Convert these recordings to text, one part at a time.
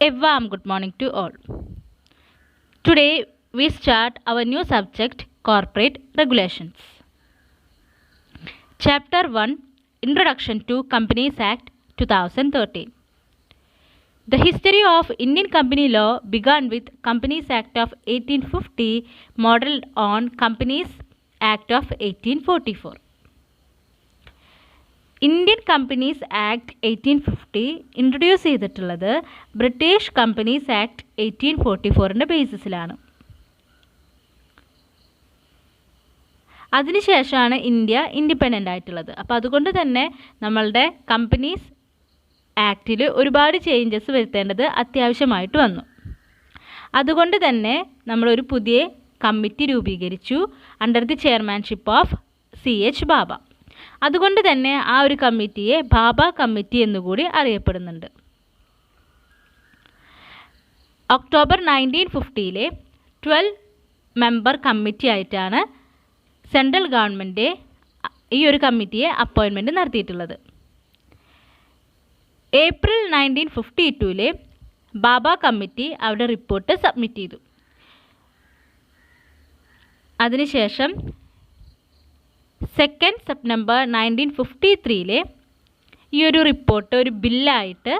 A warm good morning to all. Today we start our new subject, Corporate Regulations. Chapter 1, Introduction to Companies Act 2013. The history of Indian company law began with Companies Act of 1850 modeled on Companies Act of 1844. Indian companies act 1850 introduce ചെയ്തിട്ടുള്ളത് British companies act 1844 ബേസിസിലാണ്. അതിനുശേഷമാണ് India independent ആയിട്ടുള്ളത്. അപ്പോൾ അതുകൊണ്ട് തന്നെ നമ്മളുടെ companies ആക്റ്റിൽ ഒരുപാട് changes വരുത്തേണ്ടത് അത്യാവശ്യമായിട്ട് വന്നു. അതുകൊണ്ട് തന്നെ നമ്മളൊരു പുതിയ കമ്മിറ്റി രൂപീകരിച്ചു under the chairmanship of CH ബാബ. അതുകൊണ്ട് തന്നെ ആ ഒരു കമ്മിറ്റിയെ ബാബ കമ്മിറ്റി എന്നുകൂടി അറിയപ്പെടുന്നുണ്ട്. ഒക്ടോബർ 1950 12 മെമ്പർ കമ്മിറ്റി ആയിട്ടാണ് സെൻട്രൽ ഗവൺമെൻറ് ഈ ഒരു കമ്മിറ്റിയെ അപ്പോയിൻമെൻറ്റ് നടത്തിയിട്ടുള്ളത്. ഏപ്രിൽ 1952 ബാബ കമ്മിറ്റി അവരുടെ റിപ്പോർട്ട് സബ്മിറ്റ് ചെയ്തു. അതിനുശേഷം 2 സെപ്റ്റംബർ 1953 ഈ ഒരു റിപ്പോർട്ട് ഒരു ബില്ലായിട്ട്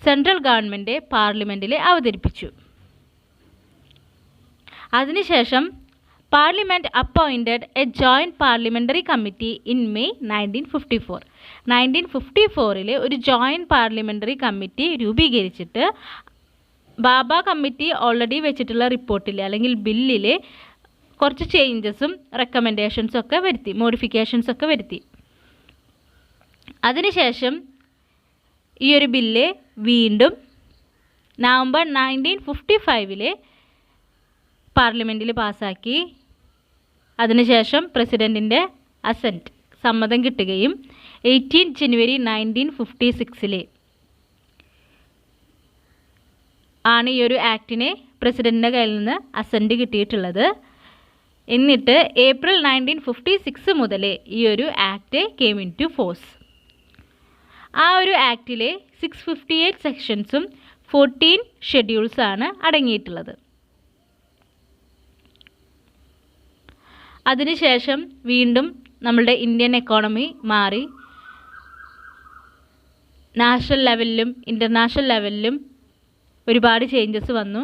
സെൻട്രൽ ഗവൺമെൻറ് പാർലമെൻറ്റിൽ അവതരിപ്പിച്ചു. അതിനുശേഷം parliament appointed A joint parliamentary committee in May 1954. 1954 ഒരു ജോയിൻറ്റ് പാർലമെൻ്ററി കമ്മിറ്റി രൂപീകരിച്ചിട്ട് ബാബ കമ്മിറ്റി ഓൾറെഡി വെച്ചിട്ടുള്ള റിപ്പോർട്ടിൽ അല്ലെങ്കിൽ ബില്ലിൽ കുറച്ച് ചേഞ്ചസും റെക്കമെൻഡേഷൻസും ഒക്കെ വരുത്തി, മോഡിഫിക്കേഷൻസ് ഒക്കെ വരുത്തി. അതിനുശേഷം ഈ ഒരു ബില്ല് വീണ്ടും നവംബർ 1955 പാർലമെൻറ്റിൽ പാസ്സാക്കി. അതിനുശേഷം പ്രസിഡൻറ്റിൻ്റെ അസെൻറ്റ് സമ്മതം കിട്ടുകയും 18 ജനുവരി 1956 ആണ് ഈ ഒരു ആക്ടിനെ പ്രസിഡൻറ്റിൻ്റെ കയ്യിൽ നിന്ന് അസെൻറ്റ് കിട്ടിയിട്ടുള്ളത്. എന്നിട്ട് ഏപ്രിൽ 1956 മുതൽ ഈ ഒരു act came into force. ആ ഒരു ആക്ടിലെ 658 സെക്ഷൻസും 14 ഷെഡ്യൂൾസാണ് അടങ്ങിയിട്ടുള്ളത്. അതിനുശേഷം വീണ്ടും നമ്മളുടെ ഇന്ത്യൻ എക്കോണമി മാറി. നാഷണൽ ലെവലിലും ഇൻ്റർനാഷണൽ ലെവലിലും ഒരുപാട് ചേഞ്ചസ് വന്നു.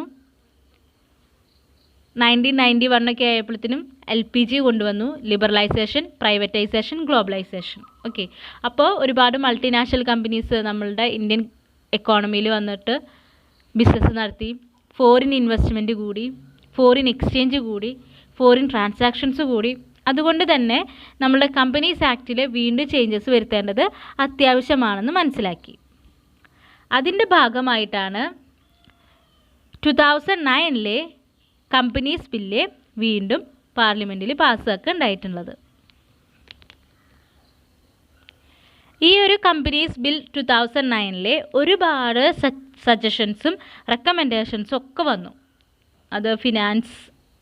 1991 ആയപ്പോഴത്തേനും LPG കൊണ്ടുവന്നു, ലിബറലൈസേഷൻ, പ്രൈവറ്റൈസേഷൻ, ഗ്ലോബലൈസേഷൻ. ഓക്കെ, അപ്പോൾ ഒരുപാട് മൾട്ടിനാഷണൽ കമ്പനീസ് നമ്മളുടെ ഇന്ത്യൻ എക്കോണമിയിൽ വന്നിട്ട് ബിസിനസ് നടത്തി. ഫോറിൻ ഇൻവെസ്റ്റ്മെൻറ്റ് കൂടി, ഫോറിൻ എക്സ്ചേഞ്ച് കൂടി, ഫോറിൻ ട്രാൻസാക്ഷൻസ് കൂടി. അതുകൊണ്ട് തന്നെ നമ്മളുടെ കമ്പനീസ് ആക്റ്റിൽ വീണ്ടും ചേഞ്ചസ് വരുത്തേണ്ടത് അത്യാവശ്യമാണെന്ന് മനസ്സിലാക്കി. അതിൻ്റെ ഭാഗമായിട്ടാണ് 2009 കമ്പനീസ് ബില്ല് വീണ്ടും പാർലമെൻറ്റിൽ പാസ്സാക്കുക ഉണ്ടായിട്ടുള്ളത്. ഈ ഒരു കമ്പനീസ് ബിൽ 2009 ഒരുപാട് സജഷൻസും റെക്കമെൻഡേഷൻസും ഒക്കെ വന്നു. അത് ഫിനാൻസ്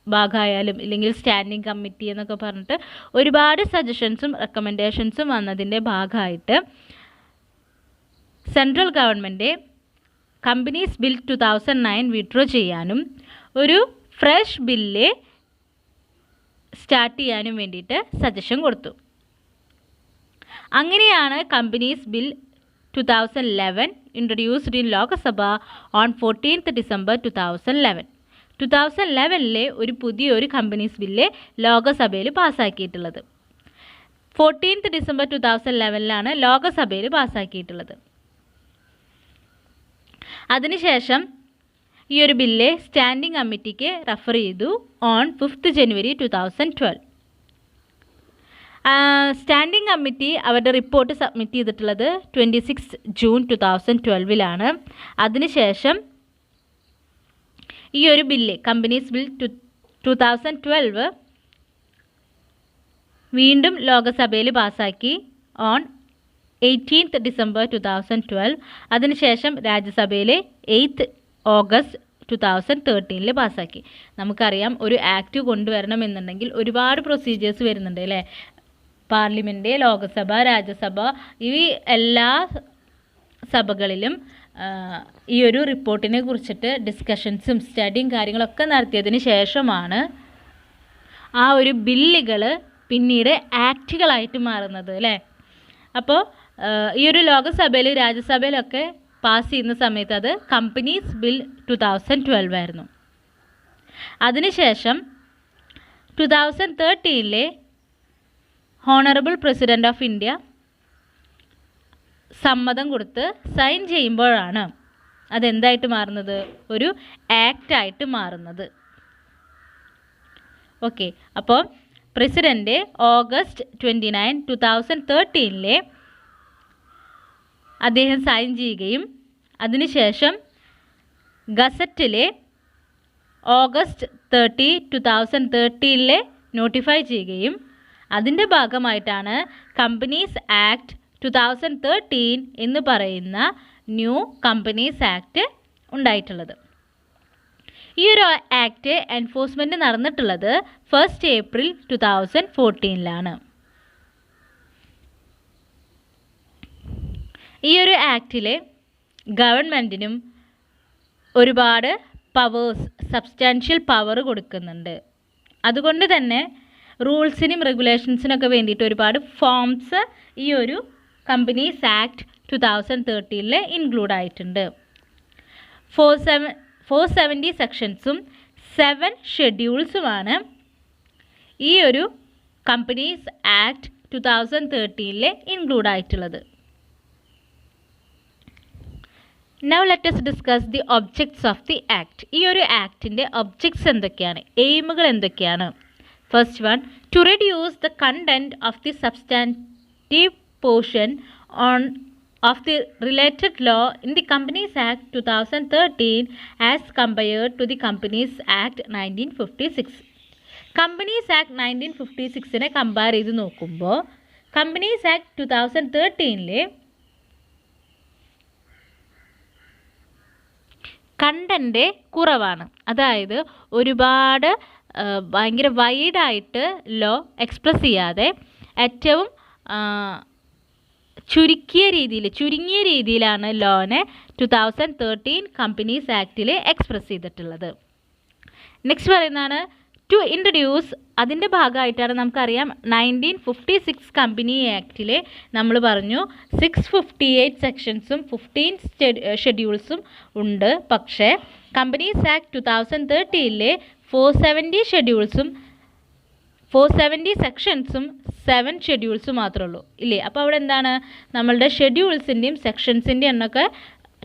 ഭാഗമായാലും ഇല്ലെങ്കിൽ സ്റ്റാൻഡിംഗ് കമ്മിറ്റി എന്നൊക്കെ പറഞ്ഞിട്ട് ഒരുപാട് സജഷൻസും റെക്കമെൻഡേഷൻസും വന്നതിൻ്റെ ഭാഗമായിട്ട് central government companies bill 2009 withdraw ചെയ്യാനും ഒരു ഫ്രഷ് ബില്ല് സ്റ്റാർട്ട് ചെയ്യാനും വേണ്ടിയിട്ട് സജഷൻ കൊടുത്തു. അങ്ങനെയാണ് companies bill 2011 introduced in Lok Sabha on 14 December 2011. 2011 ഒരു പുതിയൊരു കമ്പനീസ് ബില്ല് ലോകസഭയിൽ പാസ്സാക്കിയിട്ടുള്ളത്. 14 ഡിസംബർ 2011 ലോകസഭയിൽ പാസ്സാക്കിയിട്ടുള്ളത്. അതിനുശേഷം ഈ ഒരു ബില്ല് സ്റ്റാൻഡിംഗ് കമ്മിറ്റിക്ക് റെഫർ ചെയ്തു ഓൺ 5 ജനുവരി 2012. സ്റ്റാൻഡിംഗ് കമ്മിറ്റി അവരുടെ റിപ്പോർട്ട് സബ്മിറ്റ് ചെയ്തിട്ടുള്ളത് 26 ജൂൺ 2012 അതിനുശേഷം ഈ ഒരു ബില്ല് കമ്പനീസ് ബിൽ 2012 വീണ്ടും ലോകസഭയിൽ പാസ്സാക്കി ഓൺ 18 ഡിസംബർ 2012. അതിനുശേഷം രാജ്യസഭയിൽ 8 ഓഗസ്റ്റ് 2013 പാസ്സാക്കി. നമുക്കറിയാം ഒരു ആക്ട് കൊണ്ടുവരണമെന്നുണ്ടെങ്കിൽ ഒരുപാട് പ്രൊസീജിയേഴ്സ് വരുന്നുണ്ട് അല്ലേ. പാർലമെൻറ്റ്, ലോകസഭ, രാജ്യസഭ ഈ എല്ലാ സഭകളിലും ഈ ഒരു റിപ്പോർട്ടിനെ കുറിച്ചിട്ട് ഡിസ്കഷൻസും സ്റ്റഡിയും കാര്യങ്ങളൊക്കെ നടത്തിയതിന് ശേഷമാണ് ആ ഒരു ബില്ലുകൾ പിന്നീട് ആക്റ്റുകളായിട്ട് മാറുന്നത് അല്ലേ. അപ്പോൾ ഈ ഒരു ലോകസഭയിൽ രാജ്യസഭയിലൊക്കെ പാസ് ചെയ്യുന്ന സമയത്ത് അത് കമ്പനീസ് ബിൽ 2012 ആയിരുന്നു. അതിനുശേഷം 2013 ഹോണറബിൾ പ്രസിഡൻ്റ് ഓഫ് ഇന്ത്യ സമ്മതം കൊടുത്ത് സൈൻ ചെയ്യുമ്പോഴാണ് അതെന്തായിട്ട് മാറുന്നത്, ഒരു ആക്റ്റായിട്ട് മാറുന്നത്. ഓക്കെ, അപ്പോൾ പ്രസിഡൻ്റ് ഓഗസ്റ്റ് 29, 2013 അദ്ദേഹം സൈൻ ചെയ്യുകയും അതിനുശേഷം ഗസറ്റിലെ ഓഗസ്റ്റ് 30, 2013 നോട്ടിഫൈ ചെയ്യുകയും അതിൻ്റെ ഭാഗമായിട്ടാണ് കമ്പനീസ് ആക്ട് 2013 എന്ന് പറയുന്ന ന്യൂ കമ്പനീസ് ആക്ട് ഉണ്ടായിട്ടുള്ളത്. ഈ ഒരു ആക്ട് എൻഫോഴ്സ്മെൻറ്റ് നടന്നിട്ടുള്ളത് 1 ഏപ്രിൽ 2014 ഈ ഒരു ആക്റ്റിൽ ഗവൺമെൻറ്റിനും ഒരുപാട് പവേഴ്സ്, സബ്സ്റ്റാൻഷ്യൽ പവർ കൊടുക്കുന്നുണ്ട്. അതുകൊണ്ട് തന്നെ റൂൾസിനും റെഗുലേഷൻസിനൊക്കെ വേണ്ടിയിട്ട് ഒരുപാട് ഫോംസ് ഈ ഒരു കമ്പനീസ് ആക്ട് 2013 ഇൻക്ലൂഡ് ആയിട്ടുണ്ട്. 470 സെക്ഷൻസും 7 ഷെഡ്യൂൾസുമാണ് ഈ ഒരു കമ്പനീസ് ആക്ട് 2013 ഇൻക്ലൂഡ് ആയിട്ടുള്ളത്. Now let us discuss the objects of the act. ഈ ഒരു ആക്ടിൻ്റെ ഒബ്ജക്ട്സ് എന്തൊക്കെയാണ്, എയിമുകൾ എന്തൊക്കെയാണ്? First one, to reduce the content of the substantive portion of the related law in the Companies Act 2013 as compared to the Companies Act 1956. Companies Act 1956 compare ചെയ്ത് നോക്കുമ്പോൾ companies act 2013 content കുറവാണ്. അതായത് ഒരുപാട് ഭയങ്കര വൈഡായിട്ട് law express ചെയ്യാതെ ഏറ്റവും ചുരുങ്ങിയ രീതിയിലാണ് ലോനെ 2013 കമ്പനീസ് ആക്റ്റിൽ എക്സ്പ്രസ് ചെയ്തിട്ടുള്ളത്. നെക്സ്റ്റ് പറയുന്നതാണ് ടു ഇൻട്രൊഡ്യൂസ്. അതിൻ്റെ ഭാഗമായിട്ടാണ് നമുക്കറിയാം 1956 കമ്പനി ആക്റ്റിൽ നമ്മൾ പറഞ്ഞു 658 സെക്ഷൻസും 15 ഷെഡ്യൂൾസും ഉണ്ട്. പക്ഷേ കമ്പനീസ് ആക്ട് 2013 470 ഷെഡ്യൂൾസും 470 സെക്ഷൻസും 7 ഷെഡ്യൂൾസും മാത്രമേ ഉള്ളൂ ഇല്ലേ. അപ്പോൾ അവിടെ എന്താണ്, നമ്മളുടെ ഷെഡ്യൂൾസിൻ്റെയും സെക്ഷൻസിൻ്റെയും എണ്ണമൊക്കെ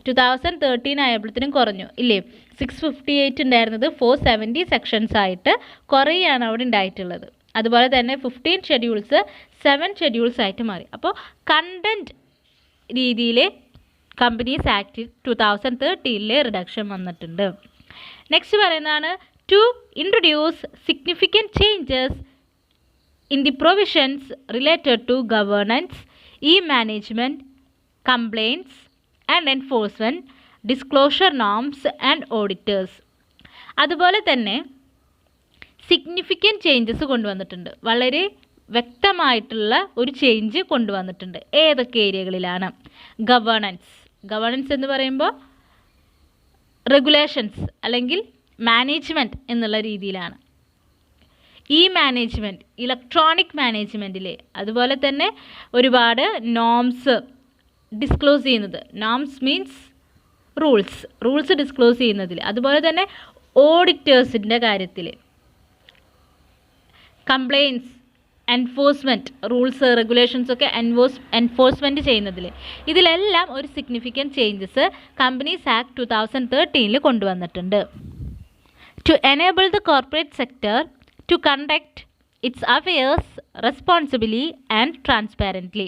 2013 ആയപ്പോഴത്തേനും കുറഞ്ഞു ഇല്ലേ. 658 ഉണ്ടായിരുന്നത് 470 സെക്ഷൻസ് ആയിട്ട് കുറയാണ് അവിടെ ഉണ്ടായിട്ടുള്ളത്. അതുപോലെ തന്നെ 15 ഷെഡ്യൂൾസ് 7 ഷെഡ്യൂൾസ് ആയിട്ട് മാറി. അപ്പോൾ കണ്ടൻറ്റ് രീതിയിൽ കമ്പനീസ് ആക്ട് 2013 റിഡക്ഷൻ വന്നിട്ടുണ്ട്. നെക്സ്റ്റ് പറയുന്നതാണ് to introduce significant changes in the provisions related to governance, e-management, complaints and enforcement, disclosure norms and auditors. അതുപോലെ തന്നെ സിഗ്നിഫിക്കൻറ്റ് ചേഞ്ചസ് കൊണ്ടുവന്നിട്ടുണ്ട്. വളരെ വ്യക്തമായിട്ടുള്ള ഒരു ചേഞ്ച് കൊണ്ടുവന്നിട്ടുണ്ട്. ഏതൊക്കെ ഏരിയകളിലാണ്? ഗവേണൻസ് എന്ന് പറയുമ്പോൾ റെഗുലേഷൻസ് അല്ലെങ്കിൽ മാനേജ്മെൻറ്റ് എന്നുള്ള രീതിയിലാണ്. മാനേജ്മെൻറ്റ്, ഇലക്ട്രോണിക് മാനേജ്മെൻറ്റിൽ അതുപോലെ തന്നെ ഒരുപാട് നോംസ് ഡിസ്ക്ലോസ് ചെയ്യുന്നത്. നോംസ് മീൻസ് റൂൾസ് ഡിസ്ക്ലോസ് ചെയ്യുന്നതിൽ, അതുപോലെ തന്നെ ഓഡിറ്റേഴ്സിൻ്റെ കാര്യത്തിൽ, കംപ്ലയിൻസ്, എൻഫോഴ്സ്മെൻറ്റ്, റൂൾസ് റെഗുലേഷൻസൊക്കെ എൻഫോഴ്സ്മെൻറ്റ് ചെയ്യുന്നതിൽ, ഇതിലെല്ലാം ഒരു സിഗ്നിഫിക്കൻറ്റ് ചേഞ്ചസ് കമ്പനീസ് ആക്ട് 2013 കൊണ്ടുവന്നിട്ടുണ്ട്. To enable the corporate sector to conduct its affairs responsibly and transparently.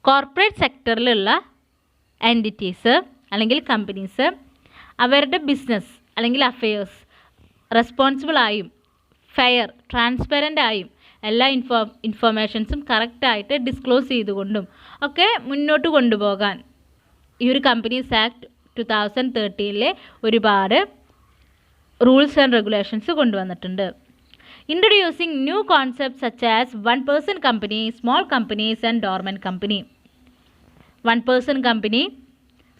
Corporate സെക്ടറിലുള്ള എൻറ്റിറ്റീസ് അല്ലെങ്കിൽ കമ്പനീസ് അവരുടെ ബിസിനസ് അല്ലെങ്കിൽ അഫെയേഴ്സ് റെസ്പോൺസിബിളായും ഫെയർ, ട്രാൻസ്പെറൻ്റ് ആയും എല്ലാ ഇൻഫോർമേഷൻസും കറക്റ്റായിട്ട് ഡിസ്ക്ലോസ് ചെയ്തുകൊണ്ടും ഒക്കെ മുന്നോട്ട് കൊണ്ടുപോകാൻ ഈ ഒരു കമ്പനീസ് ആക്ട് 2013 ഒരുപാട് റൂൾസ് ആൻഡ് റെഗുലേഷൻസ് കൊണ്ടുവന്നിട്ടുണ്ട്. Introducing new concepts such as one-person company, small companies and dormant company. One-person company,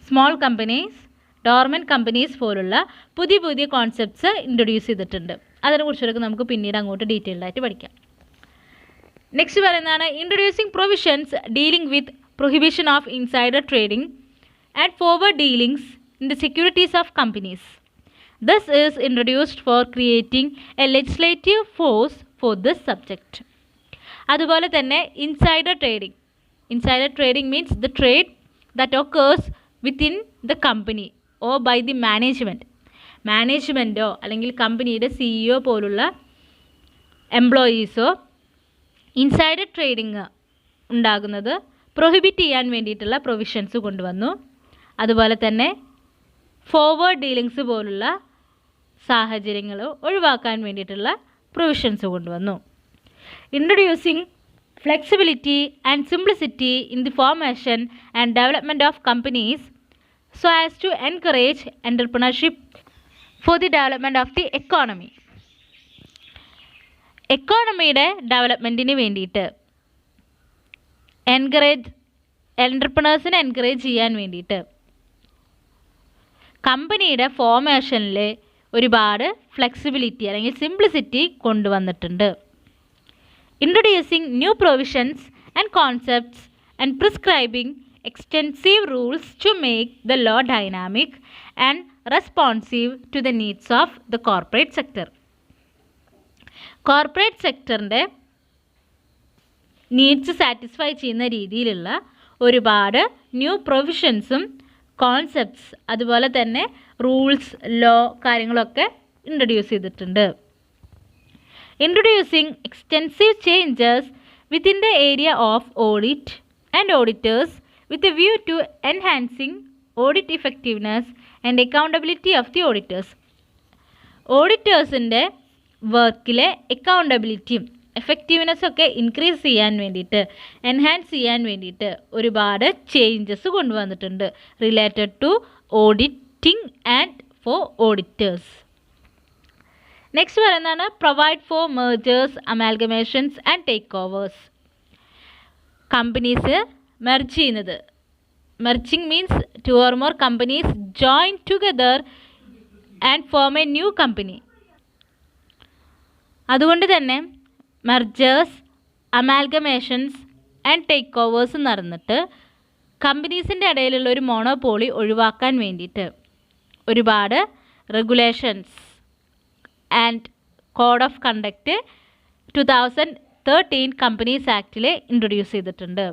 small companies, dormant companies പോലുള്ള പുതിയ പുതിയ കോൺസെപ്റ്റ്സ് ഇൻട്രൊഡ്യൂസ് ചെയ്തിട്ടുണ്ട്. അതിനെക്കുറിച്ചൊക്കെ നമുക്ക് പിന്നീട് അങ്ങോട്ട് ഡീറ്റെയിൽഡ് ആയിട്ട് പഠിക്കാം. നെക്സ്റ്റ് പറയുന്നതാണ് introducing provisions dealing with prohibition of insider trading and forward dealings in the securities of companies. This is introduced for creating a legislative force for this subject. അതുപോലെ തന്നെ insider trading means the trade that occurs within the company or by the മാനേജ്മെൻറ്റോ അല്ലെങ്കിൽ കമ്പനിയുടെ CEO പോലുള്ള എംപ്ലോയീസോ insider trading ഉണ്ടാകുന്നത് prohibit ചെയ്യാൻ വേണ്ടിയിട്ടുള്ള provisions കൊണ്ടുവന്നു. അതുപോലെ തന്നെ ഫോർവേഡ് ഡീലിങ്സ് പോലുള്ള സാഹചര്യങ്ങൾ ഒഴിവാക്കാൻ വേണ്ടിയിട്ടുള്ള പ്രൊവിഷൻസ് കൊണ്ടുവന്നു. Introducing flexibility and simplicity in the formation and development of companies so as to encourage entrepreneurship for the development of the economy. എക്കോണമിയുടെ ഡെവലപ്മെൻറ്റിന് വേണ്ടിയിട്ട് എൻ്റർപ്രണേഴ്സിനെ എൻകറേജ് ചെയ്യാൻ വേണ്ടിയിട്ട് കമ്പനിയുടെ ഫോർമേഷനിൽ ഒരുപാട് ഫ്ലെക്സിബിലിറ്റി അല്ലെങ്കിൽ സിംപ്ലിസിറ്റി കൊണ്ടുവന്നിട്ടുണ്ട്. Introducing new provisions and concepts and prescribing extensive rules to make the law dynamic and responsive to the needs of the corporate sector. Corporate സെക്ടറിൻ്റെ നീഡ്സ് സാറ്റിസ്ഫൈ ചെയ്യുന്ന രീതിയിലുള്ള ഒരുപാട് ന്യൂ പ്രൊവിഷൻസും കോൺസെപ്റ്റ്സ് അതുപോലെ തന്നെ റൂൾസ്, ലോ കാര്യങ്ങളൊക്കെ introduce ചെയ്തിട്ടുണ്ട്. Introducing extensive changes within the area of audit and auditors with a view to enhancing audit effectiveness and accountability of the auditors. ഓഡിറ്റേഴ്സിൻ്റെ വർക്കിലെ അക്കൗണ്ടബിലിറ്റിയും എഫക്റ്റീവ്നെസ്സൊക്കെ ഇൻക്രീസ് ചെയ്യാൻ വേണ്ടിയിട്ട്, എൻഹാൻസ് ചെയ്യാൻ വേണ്ടിയിട്ട് ഒരുപാട് ചേഞ്ചസ് കൊണ്ടുവന്നിട്ടുണ്ട് related to auditing and for auditors. Next പറയുന്നതാണ് provide for mergers, amalgamations and takeovers. Companies merge ചെയ്യുന്നത്, merging means two or more companies join together and form a new company. അതുകൊണ്ട് തന്നെ mergers, amalgamations and takeovers നടന്നിട്ട് കമ്പനീസിൻ്റെ ഇടയിലുള്ള ഒരു monopoly ഒഴിവാക്കാൻ വേണ്ടിയിട്ട് ഒരുപാട് regulations and code of conduct 2013 companies ആക്റ്റിൽ ഇൻട്രൊഡ്യൂസ് ചെയ്തിട്ടുണ്ട്.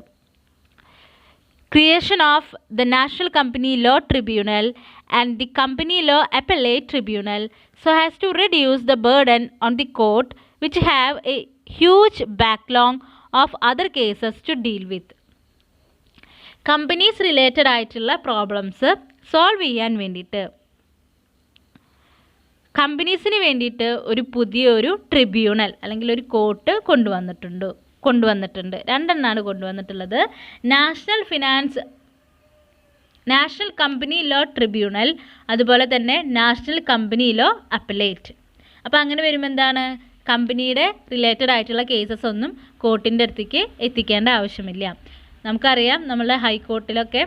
Creation of the national company law tribunal and the company law appellate tribunal so as to reduce the burden on the court which have a huge backlog of other cases to deal with. Companies related ആയിട്ടുള്ള problems solve ചെയ്യാൻ വേണ്ടിയിട്ട് കമ്പനീസിന് വേണ്ടിയിട്ട് ഒരു പുതിയൊരു tribunal അല്ലെങ്കിൽ ഒരു court കൊണ്ടുവന്നിട്ടുണ്ട്. രണ്ടെണ്ണമാണ് കൊണ്ടുവന്നിട്ടുള്ളത്. നാഷണൽ കമ്പനി ലോ ട്രിബ്യൂണൽ, അതുപോലെ തന്നെ നാഷണൽ കമ്പനി ലോ അപ്പലേറ്റ്. അപ്പോൾ അങ്ങനെ വരുമ്പോൾ എന്താണ്, കമ്പനിയുടെ റിലേറ്റഡ് ആയിട്ടുള്ള കേസസ് ഒന്നും കോർട്ടിൻ്റെ അടുത്തേക്ക് എത്തിക്കേണ്ട ആവശ്യമില്ല. നമുക്കറിയാം നമ്മളുടെ ഹൈക്കോർട്ടിലൊക്കെ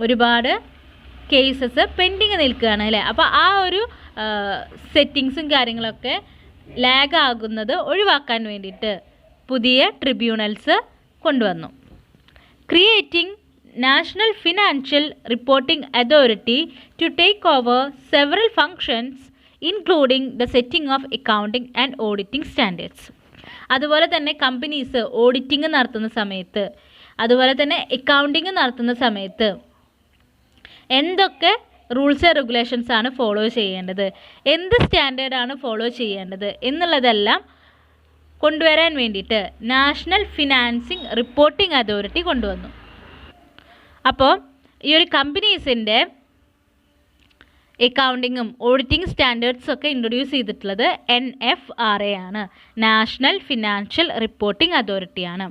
ഒരുപാട് കേസസ് പെൻഡിങ് നിൽക്കുകയാണ് അല്ലേ. അപ്പോൾ ആ ഒരു സെറ്റിങ്സും കാര്യങ്ങളൊക്കെ ലാഗ് ആകുന്നത് ഒഴിവാക്കാൻ വേണ്ടിയിട്ട് പുതിയ ട്രിബ്യൂണൽസ് കൊണ്ടുവന്നു. Creating national financial reporting authority to take over several functions including the setting of accounting and auditing standards. അതുപോലെ തന്നെ കമ്പനീസ് ഓഡിറ്റിംഗ് നടത്തുന്ന സമയത്ത്, അതുപോലെ തന്നെ അക്കൗണ്ടിംഗ് നടത്തുന്ന സമയത്ത് എന്തൊക്കെ റൂൾസ് ആൻഡ് റെഗുലേഷൻസ് ആണ് ഫോളോ ചെയ്യേണ്ടത്, എന്ത് സ്റ്റാൻഡേർഡാണ് ഫോളോ ചെയ്യേണ്ടത് എന്നുള്ളതെല്ലാം കൊണ്ടുവരാൻ വേണ്ടിയിട്ട് നാഷണൽ ഫിനാൻസിംഗ് റിപ്പോർട്ടിംഗ് അതോറിറ്റി കൊണ്ടുവന്നു. അപ്പോൾ ഈ ഒരു കമ്പനീസിൻ്റെ അക്കൗണ്ടിങ്ങും ഓഡിറ്റിംഗ് സ്റ്റാൻഡേർഡ്സൊക്കെ ഇൻട്രൊഡ്യൂസ് ചെയ്തിട്ടുള്ളത് NFRA ആണ്, നാഷണൽ ഫിനാൻഷ്യൽ റിപ്പോർട്ടിംഗ് അതോറിറ്റിയാണ്.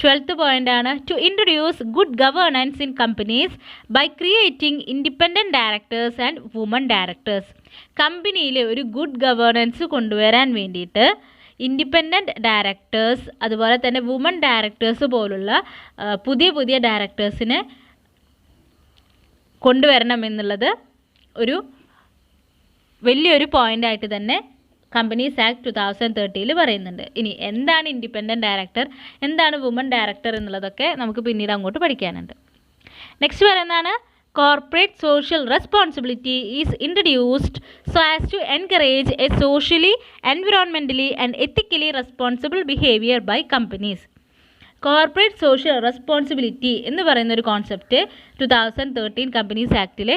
12th പോയിൻ്റാണ് to introduce good governance in companies by creating independent directors and women directors. കമ്പനിയിൽ ഒരു ഗുഡ് ഗവേണൻസ് കൊണ്ടുവരാൻ വേണ്ടിയിട്ട് ഇൻഡിപെൻഡൻറ്റ് ഡയറക്ടേഴ്സ് അതുപോലെ തന്നെ വുമൺ ഡയറക്ടേഴ്സ് പോലുള്ള പുതിയ ഡയറക്ടേഴ്സിനെ കൊണ്ടുവരണം എന്നുള്ളത് ഒരു വലിയൊരു പോയിൻ്റായിട്ട് തന്നെ കമ്പനീസ് ആക്ട് 2013 പറയുന്നുണ്ട്. ഇനി എന്താണ് ഇൻഡിപെൻഡൻറ്റ് ഡയറക്ടർ, എന്താണ് വുമൺ ഡയറക്ടർ എന്നുള്ളതൊക്കെ നമുക്ക് പിന്നീട് അങ്ങോട്ട് പഠിക്കാനുണ്ട്. നെക്സ്റ്റ് പറയുന്നതാണ് corporate social responsibility is introduced so as to encourage a socially environmentally and ethically responsible behaviour by companies. Corporate social responsibility എന്ന് പറയുന്ന ഒരു കോൺസെപ്റ്റ് 2013 കമ്പനീസ് ആക്ടിൽ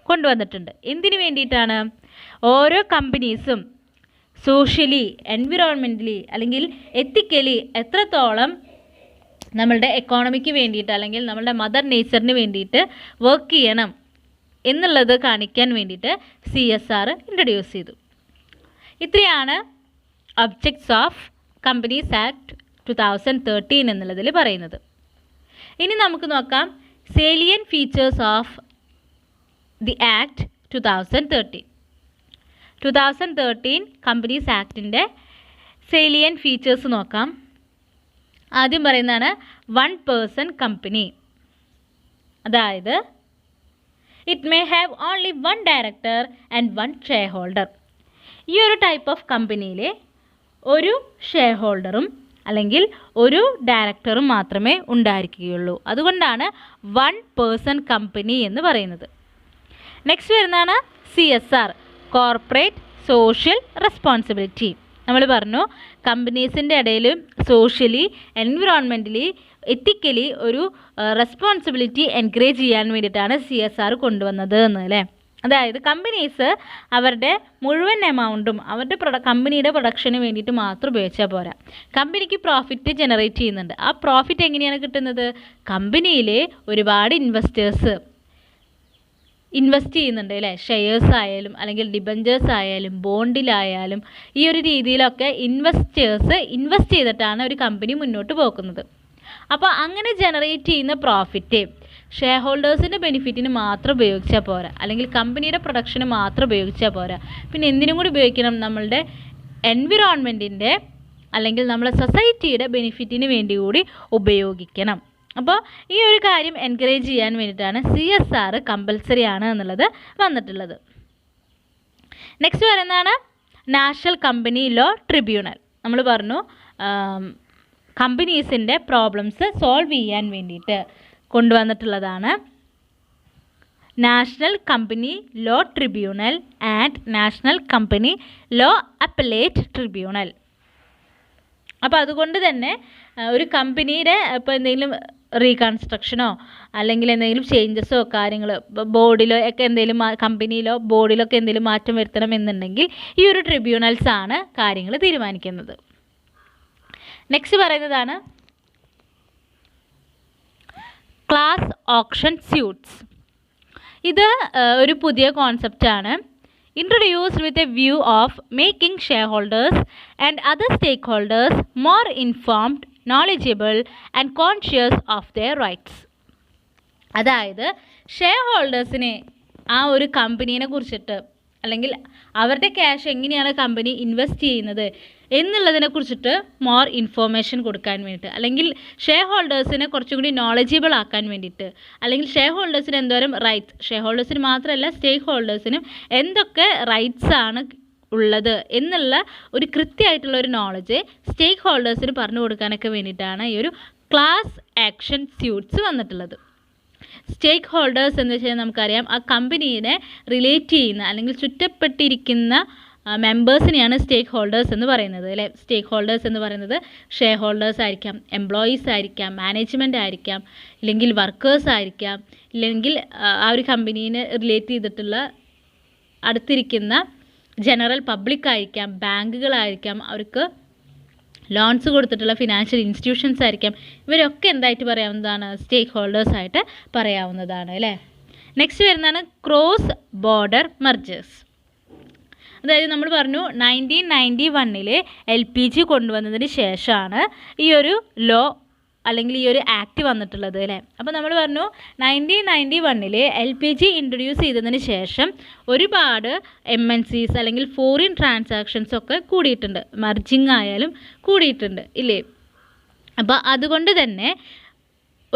കൊണ്ടുവന്നിട്ടുണ്ട്. എന്തിനു വേണ്ടിയിട്ടാണ്? ഓരോ കമ്പനീസും സോഷ്യലി, എൻവിറോൺമെൻ്റലി അല്ലെങ്കിൽ എത്തിക്കലി എത്രത്തോളം നമ്മളുടെ എക്കോണമിക്ക് വേണ്ടിയിട്ട് അല്ലെങ്കിൽ നമ്മളുടെ മദർ നേച്ചറിന് വേണ്ടിയിട്ട് വർക്ക് ചെയ്യണം എന്നുള്ളത് കാണിക്കാൻ വേണ്ടിയിട്ട് CSR ഇൻട്രൊഡ്യൂസ് ചെയ്തു. ഇത്രയാണ് ഒബ്ജക്ട്സ് ഓഫ് കമ്പനീസ് ആക്ട് 2013 എന്നുള്ളതിൽ പറയുന്നത്. ഇനി നമുക്ക് നോക്കാം salient features of the act 2013 companies ആക്ടിൻ്റെ സേലിയൻ ഫീച്ചേഴ്സ് നോക്കാം. ആദ്യം പറയുന്നതാണ് 1 person കമ്പനി. അതായത് it may have only 1 director and 1 shareholder. ഈ ഒരു ടൈപ്പ് ഓഫ് കമ്പനിയിൽ ഒരു ഷെയർ ഹോൾഡറും അല്ലെങ്കിൽ ഒരു ഡയറക്ടറും മാത്രമേ ഉണ്ടായിരിക്കുകയുള്ളൂ. അതുകൊണ്ടാണ് 1 person കമ്പനി എന്ന് പറയുന്നത്. നെക്സ്റ്റ് വരുന്നതാണ് CSR, കോർപ്പറേറ്റ് സോഷ്യൽ റെസ്പോൺസിബിലിറ്റി. നമ്മൾ പറഞ്ഞു കമ്പനീസിൻ്റെ ഇടയിൽ സോഷ്യലി, എൻവിറോൺമെൻ്റലി, എത്തിക്കലി ഒരു റെസ്പോൺസിബിലിറ്റി എൻകറേജ് ചെയ്യാൻ വേണ്ടിയിട്ടാണ് CSR കൊണ്ടുവന്നത് എന്ന് അല്ലേ. അതായത് കമ്പനീസ് അവരുടെ മുഴുവൻ എമൗണ്ടും അവരുടെ കമ്പനിയുടെ പ്രൊഡക്ഷന് വേണ്ടിയിട്ട് മാത്രം ഉപയോഗിച്ചാൽ പോരാ. കമ്പനിക്ക് പ്രോഫിറ്റ് ജനറേറ്റ് ചെയ്യുന്നുണ്ട്. ആ പ്രോഫിറ്റ് എങ്ങനെയാണ് കിട്ടുന്നത്? കമ്പനിയിലെ ഒരുപാട് ഇൻവെസ്റ്റേഴ്സ് ഇൻവെസ്റ്റ് ചെയ്യുന്നുണ്ട് അല്ലേ. ഷെയർസ് ആയാലും അല്ലെങ്കിൽ ഡിബഞ്ചേഴ്സ് ആയാലും ബോണ്ടിലായാലും ഈ ഒരു രീതിയിലൊക്കെ ഇൻവെസ്റ്റേഴ്സ് ഇൻവെസ്റ്റ് ചെയ്തിട്ടാണ് ഒരു കമ്പനി മുന്നോട്ട് പോകുന്നത്. അപ്പോൾ അങ്ങനെ ജനറേറ്റ് ചെയ്യുന്ന പ്രോഫിറ്റ് ഷെയർ ഹോൾഡേഴ്സിൻ്റെ ബെനിഫിറ്റിന് മാത്രം ഉപയോഗിച്ചാൽ പോരാ, അല്ലെങ്കിൽ കമ്പനിയുടെ പ്രൊഡക്ഷന് മാത്രം ഉപയോഗിച്ചാൽ പോരാ. പിന്നെ എന്തിനും കൂടി ഉപയോഗിക്കണം? നമ്മളുടെ എൻവിറോൺമെൻറ്റിൻ്റെ അല്ലെങ്കിൽ നമ്മുടെ സൊസൈറ്റിയുടെ ബെനിഫിറ്റിന് വേണ്ടി കൂടി ഉപയോഗിക്കണം. അപ്പോൾ ഈ ഒരു കാര്യം എൻകറേജ് ചെയ്യാൻ വേണ്ടിയിട്ടാണ് CSR കമ്പൽസറി ആണ് എന്നുള്ളത് വന്നിട്ടുള്ളത്. നെക്സ്റ്റ് പറയുന്നതാണ് നാഷണൽ കമ്പനി ലോ ട്രിബ്യൂണൽ. നമ്മൾ പറഞ്ഞു കമ്പനീസിൻ്റെ പ്രോബ്ലംസ് സോൾവ് ചെയ്യാൻ വേണ്ടിയിട്ട് കൊണ്ടുവന്നിട്ടുള്ളതാണ് national company law tribunal and national company law appellate tribunal. അപ്പോൾ അതുകൊണ്ട് തന്നെ ഒരു കമ്പനിയുടെ ഇപ്പോൾ എന്തെങ്കിലും റീകൺസ്ട്രക്ഷനോ അല്ലെങ്കിൽ എന്തെങ്കിലും ചേഞ്ചസോ കാര്യങ്ങൾ ബോർഡിലോ ഒക്കെ എന്തെങ്കിലും കമ്പനിയിലോ ബോർഡിലോ ഒക്കെ എന്തെങ്കിലും മാറ്റം വരുത്തണം എന്നുണ്ടെങ്കിൽ ഈ ഒരു ട്രിബ്യൂണൽസ് ആണ് കാര്യങ്ങൾ തീരുമാനിക്കുന്നത്. നെക്സ്റ്റ് പറയുന്നതാണ് ക്ലാസ് ഓപ്ഷൻ സ്യൂട്ട്സ്. ഇത് ഒരു പുതിയ കോൺസെപ്റ്റാണ്. Introduced with a view of making shareholders and other stakeholders more informed, knowledgeable and conscious of their rights. അതായത് ഷെയർ ഹോൾഡേഴ്സിനെ ആ ഒരു കമ്പനീനെ കുറിച്ചിട്ട് അല്ലെങ്കിൽ അവരുടെ ക്യാഷ് എങ്ങനെയാണ് കമ്പനി ഇൻവെസ്റ്റ് ചെയ്യുന്നത് എന്നുള്ളതിനെ കുറിച്ചിട്ട് മോർ ഇൻഫോർമേഷൻ കൊടുക്കാൻ വേണ്ടിയിട്ട്, അല്ലെങ്കിൽ ഷെയർ ഹോൾഡേഴ്സിനെ കുറച്ചും കൂടി നോളജബിൾ ആക്കാൻ വേണ്ടിയിട്ട്, അല്ലെങ്കിൽ ഷെയർ ഹോൾഡേഴ്സിന് എന്തോരം റൈറ്റ്സ്, ഷെയർ ഹോൾഡേഴ്സിന് മാത്രമല്ല സ്റ്റേക്ക് ഹോൾഡേഴ്സിനും എന്തൊക്കെ റൈറ്റ്സ് ആണ് ഉള്ളത് എന്നുള്ള ഒരു കൃത്യമായിട്ടുള്ള ഒരു നോളജ് സ്റ്റേക്ക് ഹോൾഡേഴ്സിന് പറഞ്ഞു കൊടുക്കാനൊക്കെ വേണ്ടിയിട്ടാണ് ഈ ഒരു ക്ലാസ് ആക്ഷൻ സ്യൂട്ട്സ് വന്നിട്ടുള്ളത്. സ്റ്റേക്ക് ഹോൾഡേഴ്സ് എന്ന് വെച്ചാൽ നമുക്കറിയാം ആ കമ്പനീനെ റിലേറ്റ് ചെയ്യുന്ന അല്ലെങ്കിൽ ചുറ്റപ്പെട്ടിരിക്കുന്ന മെമ്പേഴ്സിനെയാണ് സ്റ്റേക്ക് ഹോൾഡേഴ്സ് എന്ന് പറയുന്നത് അല്ലേ. സ്റ്റേക്ക് ഹോൾഡേഴ്സ് എന്ന് പറയുന്നത് ഷെയർ ഹോൾഡേഴ്സ് ആയിരിക്കാം, എംപ്ലോയീസ് ആയിരിക്കാം, മാനേജ്മെൻറ്റ് ആയിരിക്കാം, ഇല്ലെങ്കിൽ വർക്കേഴ്സ് ആയിരിക്കാം, ഇല്ലെങ്കിൽ ആ ഒരു കമ്പനീനെ റിലേറ്റ് ചെയ്തിട്ടുള്ള അടുത്തിരിക്കുന്ന ജനറൽ പബ്ലിക് ആയിരിക്കാം, ബാങ്കുകളായിരിക്കാം, അവർക്ക് ലോൺസ് കൊടുത്തിട്ടുള്ള ഫിനാൻഷ്യൽ ഇൻസ്റ്റിറ്റ്യൂഷൻസ് ആയിരിക്കാം. ഇവരൊക്കെ എന്തായിട്ട് പറയാവുന്നതാണ്? സ്റ്റേക്ക് ഹോൾഡേഴ്സ് ആയിട്ട് പറയാവുന്നതാണ് അല്ലേ. നെക്സ്റ്റ് വരുന്നതാണ് ക്രോസ് ബോർഡർ മെർജേഴ്സ്. അതായത് നമ്മൾ പറഞ്ഞു 1991 LPG കൊണ്ടുവന്നതിന് ശേഷമാണ് ഈ ഒരു ലോ അല്ലെങ്കിൽ ഈ ഒരു ആക്ട് വന്നിട്ടുള്ളത് അല്ലേ. അപ്പോൾ നമ്മൾ പറഞ്ഞു 1991 LPG ഇൻട്രൊഡ്യൂസ് ചെയ്തതിന് ശേഷം ഒരുപാട് MNCs അല്ലെങ്കിൽ ഫോറിൻ ട്രാൻസാക്ഷൻസ് ഒക്കെ കൂടിയിട്ടുണ്ട്, മർജിങ് ആയാലും കൂടിയിട്ടുണ്ട് ഇല്ലേ. അപ്പോൾ അതുകൊണ്ട് തന്നെ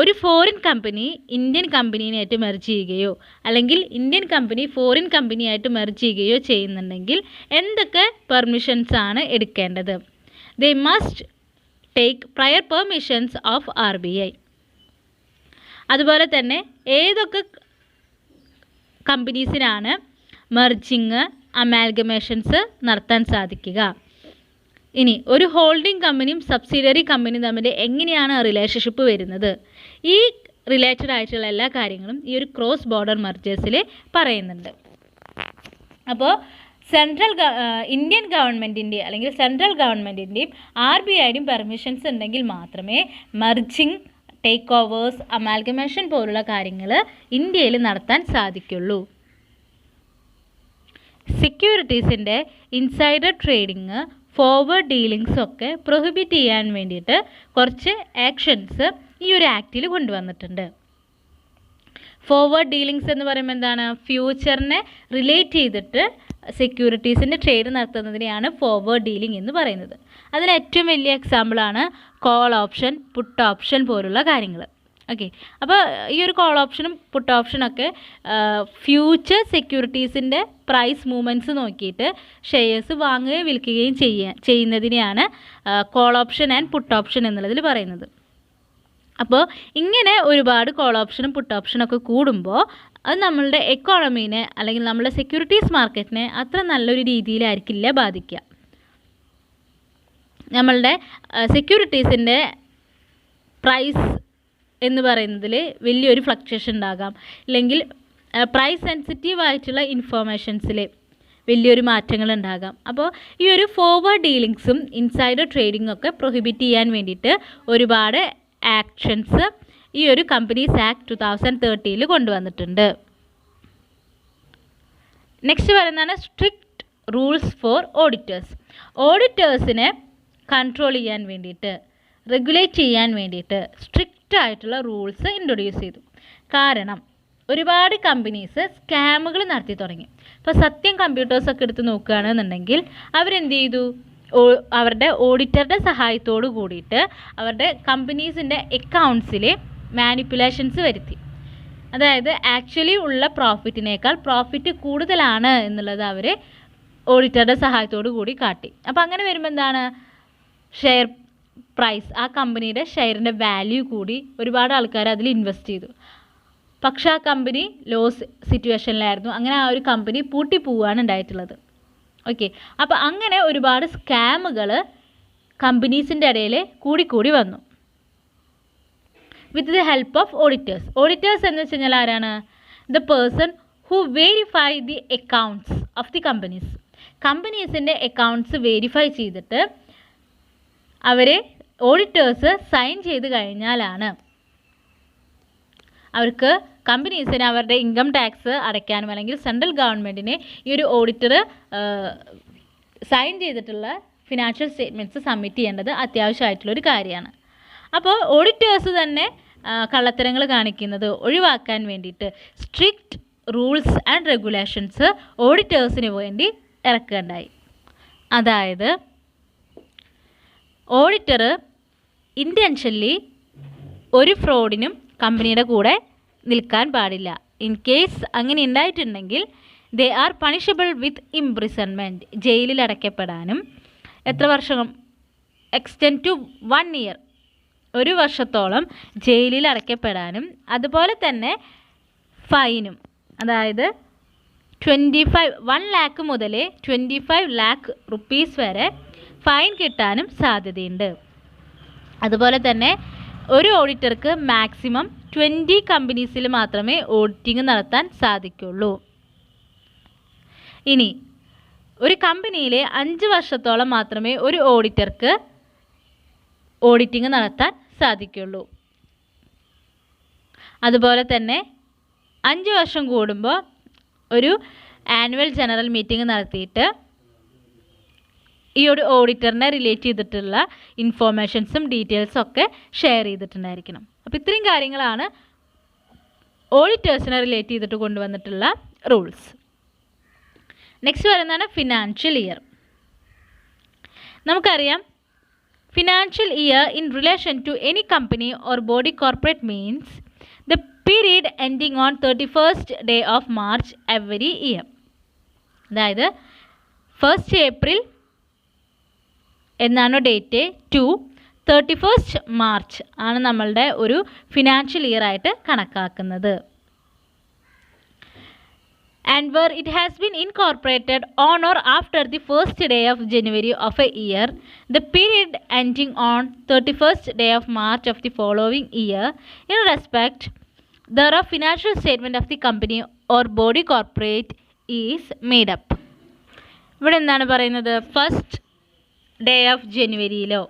ഒരു ഫോറിൻ കമ്പനി ഇന്ത്യൻ കമ്പനിയായിട്ട് മെർജ് ചെയ്യുകയോ അല്ലെങ്കിൽ ഇന്ത്യൻ കമ്പനി ഫോറിൻ കമ്പനിയായിട്ട് മെർജ് ചെയ്യുകയോ ചെയ്യുന്നുണ്ടെങ്കിൽ എന്തൊക്കെ പെർമിഷൻസ് ആണ് എടുക്കേണ്ടത്? They must take prior permissions of RBI. അതുപോലെ തന്നെ ഏതൊക്കെ കമ്പനീസിനാണ് മെർജിങ്, അമാൽഗമേഷൻസ് നടത്താൻ സാധിക്കുക? ഇനി ഒരു ഹോൾഡിംഗ് കമ്പനിയും സബ്സിഡിയറി കമ്പനിയും തമ്മിൽ എങ്ങനെയാണ് റിലേഷൻഷിപ്പ് വരുന്നത്? ഈ റിലേറ്റഡ് ആയിട്ടുള്ള എല്ലാ കാര്യങ്ങളും ഈ ഒരു ക്രോസ് ബോർഡർ മെർജേഴ്സിൽ പറയുന്നുണ്ട്. അപ്പോൾ ഇന്ത്യൻ ഗവൺമെൻറ്റിൻ്റെ അല്ലെങ്കിൽ സെൻട്രൽ ഗവൺമെൻറ്റിൻ്റെയും RBIയുടെയും പെർമിഷൻസ് ഉണ്ടെങ്കിൽ മാത്രമേ മെർജിങ്, ടേക്ക് ഓവേഴ്സ്, അമാൽഗമേഷൻ പോലുള്ള കാര്യങ്ങൾ ഇന്ത്യയിൽ നടത്താൻ സാധിക്കുള്ളൂ. സെക്യൂരിറ്റീസിൻ്റെ ഇൻസൈഡർ ട്രേഡിങ്, ഫോർവേഡ് ഡീലിങ്സ് ഒക്കെ പ്രൊഹിബിറ്റ് ചെയ്യാൻ വേണ്ടിയിട്ട് കുറച്ച് ആക്ഷൻസ് ഈ ഒരു ആക്റ്റിൽ കൊണ്ടുവന്നിട്ടുണ്ട്. ഫോർവേഡ് ഡീലിങ്സ് എന്ന് പറയുമ്പോൾ എന്താണ്? ഫ്യൂച്ചറിനെ റിലേറ്റ് ചെയ്തിട്ട് സെക്യൂരിറ്റീസിൻ്റെ ട്രേഡ് നടത്തുന്നതിനെയാണ് ഫോർവേഡ് ഡീലിംഗ് എന്ന് പറയുന്നത്. അതിൽ ഏറ്റവും വലിയ എക്സാമ്പിളാണ് കോൾ ഓപ്ഷൻ, പുട്ട് ഓപ്ഷൻ പോലുള്ള കാര്യങ്ങൾ. ഓക്കെ, അപ്പോൾ ഈ ഒരു കോൾ ഓപ്ഷനും പുട്ട് ഓപ്ഷനൊക്കെ ഫ്യൂച്ചർ സെക്യൂരിറ്റീസിൻ്റെ പ്രൈസ് മൂവ്മെൻറ്റ്സ് നോക്കിയിട്ട് ഷെയർസ് വാങ്ങുകയും വിൽക്കുകയും ചെയ്യുന്നതിനെയാണ് call option and put option എന്നുള്ളതിൽ പറയുന്നത്. അപ്പോൾ ഇങ്ങനെ ഒരുപാട് കോൾ ഓപ്ഷനും പുട്ട് ഓപ്ഷനൊക്കെ കൂടുമ്പോൾ അത് നമ്മളുടെ എക്കോണമീനെ അല്ലെങ്കിൽ നമ്മളുടെ സെക്യൂരിറ്റീസ് മാർക്കറ്റിനെ അത്ര നല്ലൊരു രീതിയിലായിരിക്കില്ല ബാധിക്കുക. നമ്മളുടെ സെക്യൂരിറ്റീസിൻ്റെ പ്രൈസ് എന്ന് പറയുന്നതിൽ വലിയൊരു ഫ്ലക്ച്വേഷൻ ഉണ്ടാകാം, അല്ലെങ്കിൽ പ്രൈസ് സെൻസിറ്റീവ് ആയിട്ടുള്ള ഇൻഫോർമേഷൻസിൽ വലിയൊരു മാറ്റങ്ങൾ ഉണ്ടാകാം. അപ്പോൾ ഈ ഒരു ഫോർവേഡ് ഡീലിങ്സും ഇൻസൈഡർ ട്രേഡിംഗ് ഒക്കെ പ്രൊഹിബിറ്റ് ചെയ്യാൻ വേണ്ടിയിട്ട് ഒരുപാട് ആക്ഷൻസ് ഈ ഒരു കമ്പനീസ് ആക്ട് 2013 കൊണ്ടുവന്നിട്ടുണ്ട്. നെക്സ്റ്റ് പറയുന്നതാണ് സ്ട്രിക്റ്റ് റൂൾസ് ഫോർ ഓഡിറ്റേഴ്സ്. ഓഡിറ്റേഴ്സിനെ കൺട്രോൾ ചെയ്യാൻ വേണ്ടിയിട്ട്, റെഗുലേറ്റ് ചെയ്യാൻ വേണ്ടിയിട്ട് സ്ട്രിക്റ്റ് ആയിട്ടുള്ള റൂൾസ് ഇൻട്രൊഡ്യൂസ് ചെയ്തു. കാരണം ഒരുപാട് കമ്പനീസ് സ്കാമുകൾ നടത്തി തുടങ്ങി. ഇപ്പോൾ സത്യം കമ്പ്യൂട്ടേഴ്സൊക്കെ എടുത്ത് നോക്കുകയാണെന്നുണ്ടെങ്കിൽ അവരെന്ത് ചെയ്തു? അവരുടെ ഓഡിറ്ററുടെ സഹായത്തോട് കൂടിയിട്ട് അവരുടെ കമ്പനീസിൻ്റെ അക്കൗണ്ട്സിൽ മാനിപ്പുലേഷൻസ് വരുത്തി. അതായത് ആക്ച്വലി ഉള്ള പ്രോഫിറ്റിനേക്കാൾ പ്രോഫിറ്റ് കൂടുതലാണ് എന്നുള്ളത് അവർ ഓഡിറ്ററുടെ സഹായത്തോടു കൂടി കാട്ടി. അപ്പോൾ അങ്ങനെ വരുമ്പോൾ എന്താണ്? ഷെയർ പ്രൈസ്, ആ കമ്പനിയുടെ ഷെയറിൻ്റെ വാല്യൂ കൂടി, ഒരുപാട് ആൾക്കാർ അതിൽ ഇൻവെസ്റ്റ് ചെയ്തു. പക്ഷേ ആ കമ്പനി ലോസ് സിറ്റുവേഷനിലായിരുന്നു. അങ്ങനെ ആ ഒരു കമ്പനി പൂട്ടിപ്പോവുകയാണ് ഉണ്ടായിട്ടുള്ളത്. ഓക്കെ, അപ്പോൾ അങ്ങനെ ഒരുപാട് സ്കാമുകൾ കമ്പനീസിൻ്റെ ഇടയിൽ കൂടിക്കൂടി വന്നു. With the help of auditors. Auditors എന്ന് വെച്ച് കഴിഞ്ഞാൽ ആരാണ്? The person who verify the accounts of the companies. കമ്പനീസിൻ്റെ അക്കൗണ്ട്സ് വെരിഫൈ ചെയ്തിട്ട് അവരെ ഓഡിറ്റേഴ്സ് സൈൻ ചെയ്ത് കഴിഞ്ഞാലാണ് അവർക്ക് കമ്പനീസിന് അവരുടെ ഇൻകം ടാക്സ് അടയ്ക്കാനും അല്ലെങ്കിൽ സെൻട്രൽ ഗവൺമെൻറ്റിന് ഈ ഒരു ഓഡിറ്റർ സൈൻ ചെയ്തിട്ടുള്ള ഫിനാൻഷ്യൽ സ്റ്റേറ്റ്മെൻറ്റ്സ് സബ്മിറ്റ് ചെയ്യേണ്ടത് അത്യാവശ്യമായിട്ടുള്ളൊരു കാര്യമാണ്. അപ്പോൾ ഓഡിറ്റേഴ്സ് തന്നെ കള്ളത്തരങ്ങൾ കാണിക്കുന്നത് ഒഴിവാക്കാൻ വേണ്ടിയിട്ട് സ്ട്രിക്റ്റ് റൂൾസ് ആൻഡ് റെഗുലേഷൻസ് ഓഡിറ്റേഴ്സിന് വേണ്ടി ഇറക്കുകയുണ്ടായി. അതായത് ഓഡിറ്റർ ഇൻറ്റൻഷനലി ഒരു ഫ്രോഡിനും കമ്പനിയുടെ കൂടെ നിൽക്കാൻ പാടില്ല. ഇൻ കേസ് അങ്ങനെ ഉണ്ടായിട്ടുണ്ടെങ്കിൽ they are punishable with imprisonment, ജയിലിൽ അടയ്ക്കപ്പെടാനും, എത്ര വർഷം, എക്സ്റ്റെൻഡ് ടു 1 year, 1 വർഷത്തോളം ജയിലിൽ അടയ്ക്കപ്പെടാനും, അതുപോലെ തന്നെ ഫൈനും, അതായത് 1 lakh മുതൽ 25 lakh rupees വരെ ഫൈൻ കിട്ടാനും സാധ്യതയുണ്ട്. അതുപോലെ തന്നെ ഒരു ഓഡിറ്റർക്ക് മാക്സിമം 20 കമ്പനീസിൽ മാത്രമേ ഓഡിറ്റിംഗ് നടത്താൻ സാധിക്കുള്ളൂ. ഇനി ഒരു കമ്പനിയിൽ 5 വർഷത്തോളം മാത്രമേ ഒരു ഓഡിറ്റർക്ക് ഓഡിറ്റിംഗ് നടത്താൻ സാധിക്കുള്ളൂ. അതുപോലെ തന്നെ 5 വർഷം കൂടുമ്പോൾ ഒരു ആനുവൽ ജനറൽ മീറ്റിംഗ് നടത്തിയിട്ട് ഈ ഒരു ഓഡിറ്ററിനെ റിലേറ്റ് ചെയ്തിട്ടുള്ള ഇൻഫോർമേഷൻസും ഡീറ്റെയിൽസും ഒക്കെ ഷെയർ ചെയ്തിട്ടുണ്ടായിരിക്കണം. അപ്പോൾ ഇത്രയും കാര്യങ്ങളാണ് ഓഡിറ്റേഴ്സിനെ റിലേറ്റ് ചെയ്തിട്ട് കൊണ്ടുവന്നിട്ടുള്ള റൂൾസ്. നെക്സ്റ്റ് വരുന്നതാണ് ഫിനാൻഷ്യൽ ഇയർ. നമുക്കറിയാം Financial year in relation to any company or body corporate means the period ending on 31st day of March every year. അതായത് 1st April എന്നാണോ ഡേറ്റ് ടു 31st മാർച്ച് ആണ് നമ്മളുടെ ഒരു financial year ആയിട്ട് കണക്കാക്കുന്നത്. And where it has been incorporated on or after the 1st day of January of a year, the period ending on 31st day of March of the following year, in respect thereof financial statement of the company or body corporate is made up. ഇവിടെ എന്താണ് പറയുന്നത്? 1st day of ജനുവരിയിലോ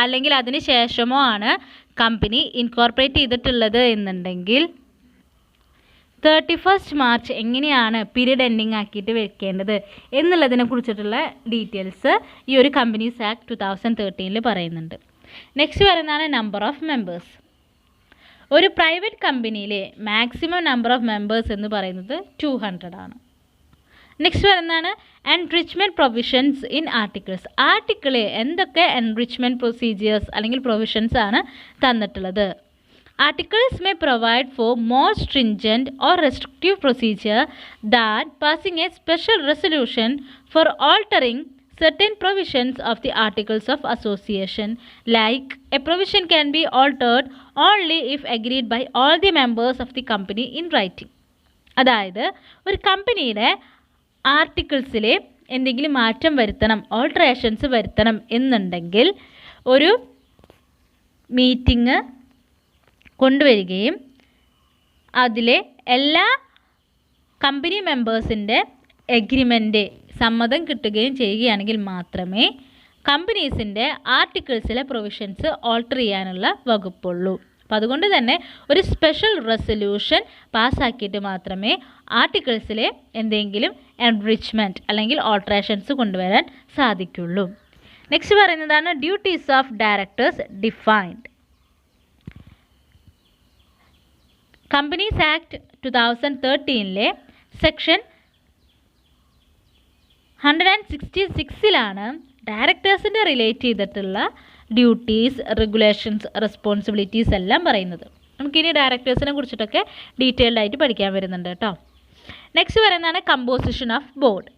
അല്ലെങ്കിൽ അതിന് ശേഷമോ ആണ് company incorporate ചെയ്തിട്ടുള്ളത് എന്നുണ്ടെങ്കിൽ 31st March എങ്ങനെയാണ് പീരീഡ് എൻഡിങ് ആക്കിയിട്ട് വെക്കേണ്ടത് എന്നുള്ളതിനെ കുറിച്ചിട്ടുള്ള ഡീറ്റെയിൽസ് ഈ ഒരു കമ്പനീസ് ആക്ട് 2013 പറയുന്നുണ്ട്. നെക്സ്റ്റ് പറയുന്നതാണ് നമ്പർ ഓഫ് മെമ്പേഴ്സ്. ഒരു പ്രൈവറ്റ് കമ്പനിയിലെ മാക്സിമം നമ്പർ ഓഫ് മെമ്പേഴ്സ് എന്ന് പറയുന്നത് 200 ആണ്. നെക്സ്റ്റ് പറയുന്നതാണ് എൻറിച്ച്മെൻറ്റ് പ്രൊവിഷൻസ് ഇൻ ആർട്ടിക്കിൾസ്. ആർട്ടിക്കിളിൽ എന്തൊക്കെ എൻറിച്ച്മെൻറ്റ് പ്രൊസീജിയേഴ്സ് അല്ലെങ്കിൽ പ്രൊവിഷൻസ് ആണ് തന്നിട്ടുള്ളത്. Articles may provide for more stringent or restrictive procedure than passing a special resolution for altering certain provisions of the Articles of Association. Like, a provision can be altered only if agreed by all the members of the company in writing. അതായത് ഒരു കമ്പനിയുടെ ആർട്ടിക്കിൾസിൽ എന്തെങ്കിലും മാറ്റം വരുത്തണം, alterations വരുത്തണം എന്നുണ്ടെങ്കിൽ ഒരു meeting കൊണ്ടുവരികയും അതിലെ എല്ലാ കമ്പനി മെമ്പേഴ്സിൻ്റെ എഗ്രിമെൻ്റ് സമ്മതം കിട്ടുകയും ചെയ്യുകയാണെങ്കിൽ മാത്രമേ കമ്പനീസിൻ്റെ ആർട്ടിക്കിൾസിലെ പ്രൊവിഷൻസ് ഓൾട്ടർ ചെയ്യാനുള്ള വകുപ്പുള്ളൂ. അപ്പോൾ അതുകൊണ്ട് തന്നെ ഒരു സ്പെഷ്യൽ റെസൊല്യൂഷൻ പാസ്സാക്കിയിട്ട് മാത്രമേ ആർട്ടിക്കിൾസിലെ എന്തെങ്കിലും എൻറിച്ച്മെൻറ്റ് അല്ലെങ്കിൽ ഓൾട്ടറേഷൻസ് കൊണ്ടുവരാൻ സാധിക്കുള്ളൂ. നെക്സ്റ്റ് പറയുന്നതാണ് duties of directors defined. Companies act 2013 section 166 ഡയറക്ടേഴ്സിൻ്റെ റിലേറ്റ് ചെയ്തിട്ടുള്ള ഡ്യൂട്ടീസ്, റെഗുലേഷൻസ്, റെസ്പോൺസിബിലിറ്റീസ് എല്ലാം പറയുന്നത്. നമുക്കിനി ഡയറക്ടേഴ്സിനെ കുറിച്ചിട്ടൊക്കെ ഡീറ്റെയിൽഡ് ആയിട്ട് പഠിക്കാൻ വരുന്നുണ്ട് കേട്ടോ. നെക്സ്റ്റ് പറയുന്നതാണ് കമ്പോസിഷൻ ഓഫ് ബോർഡ്.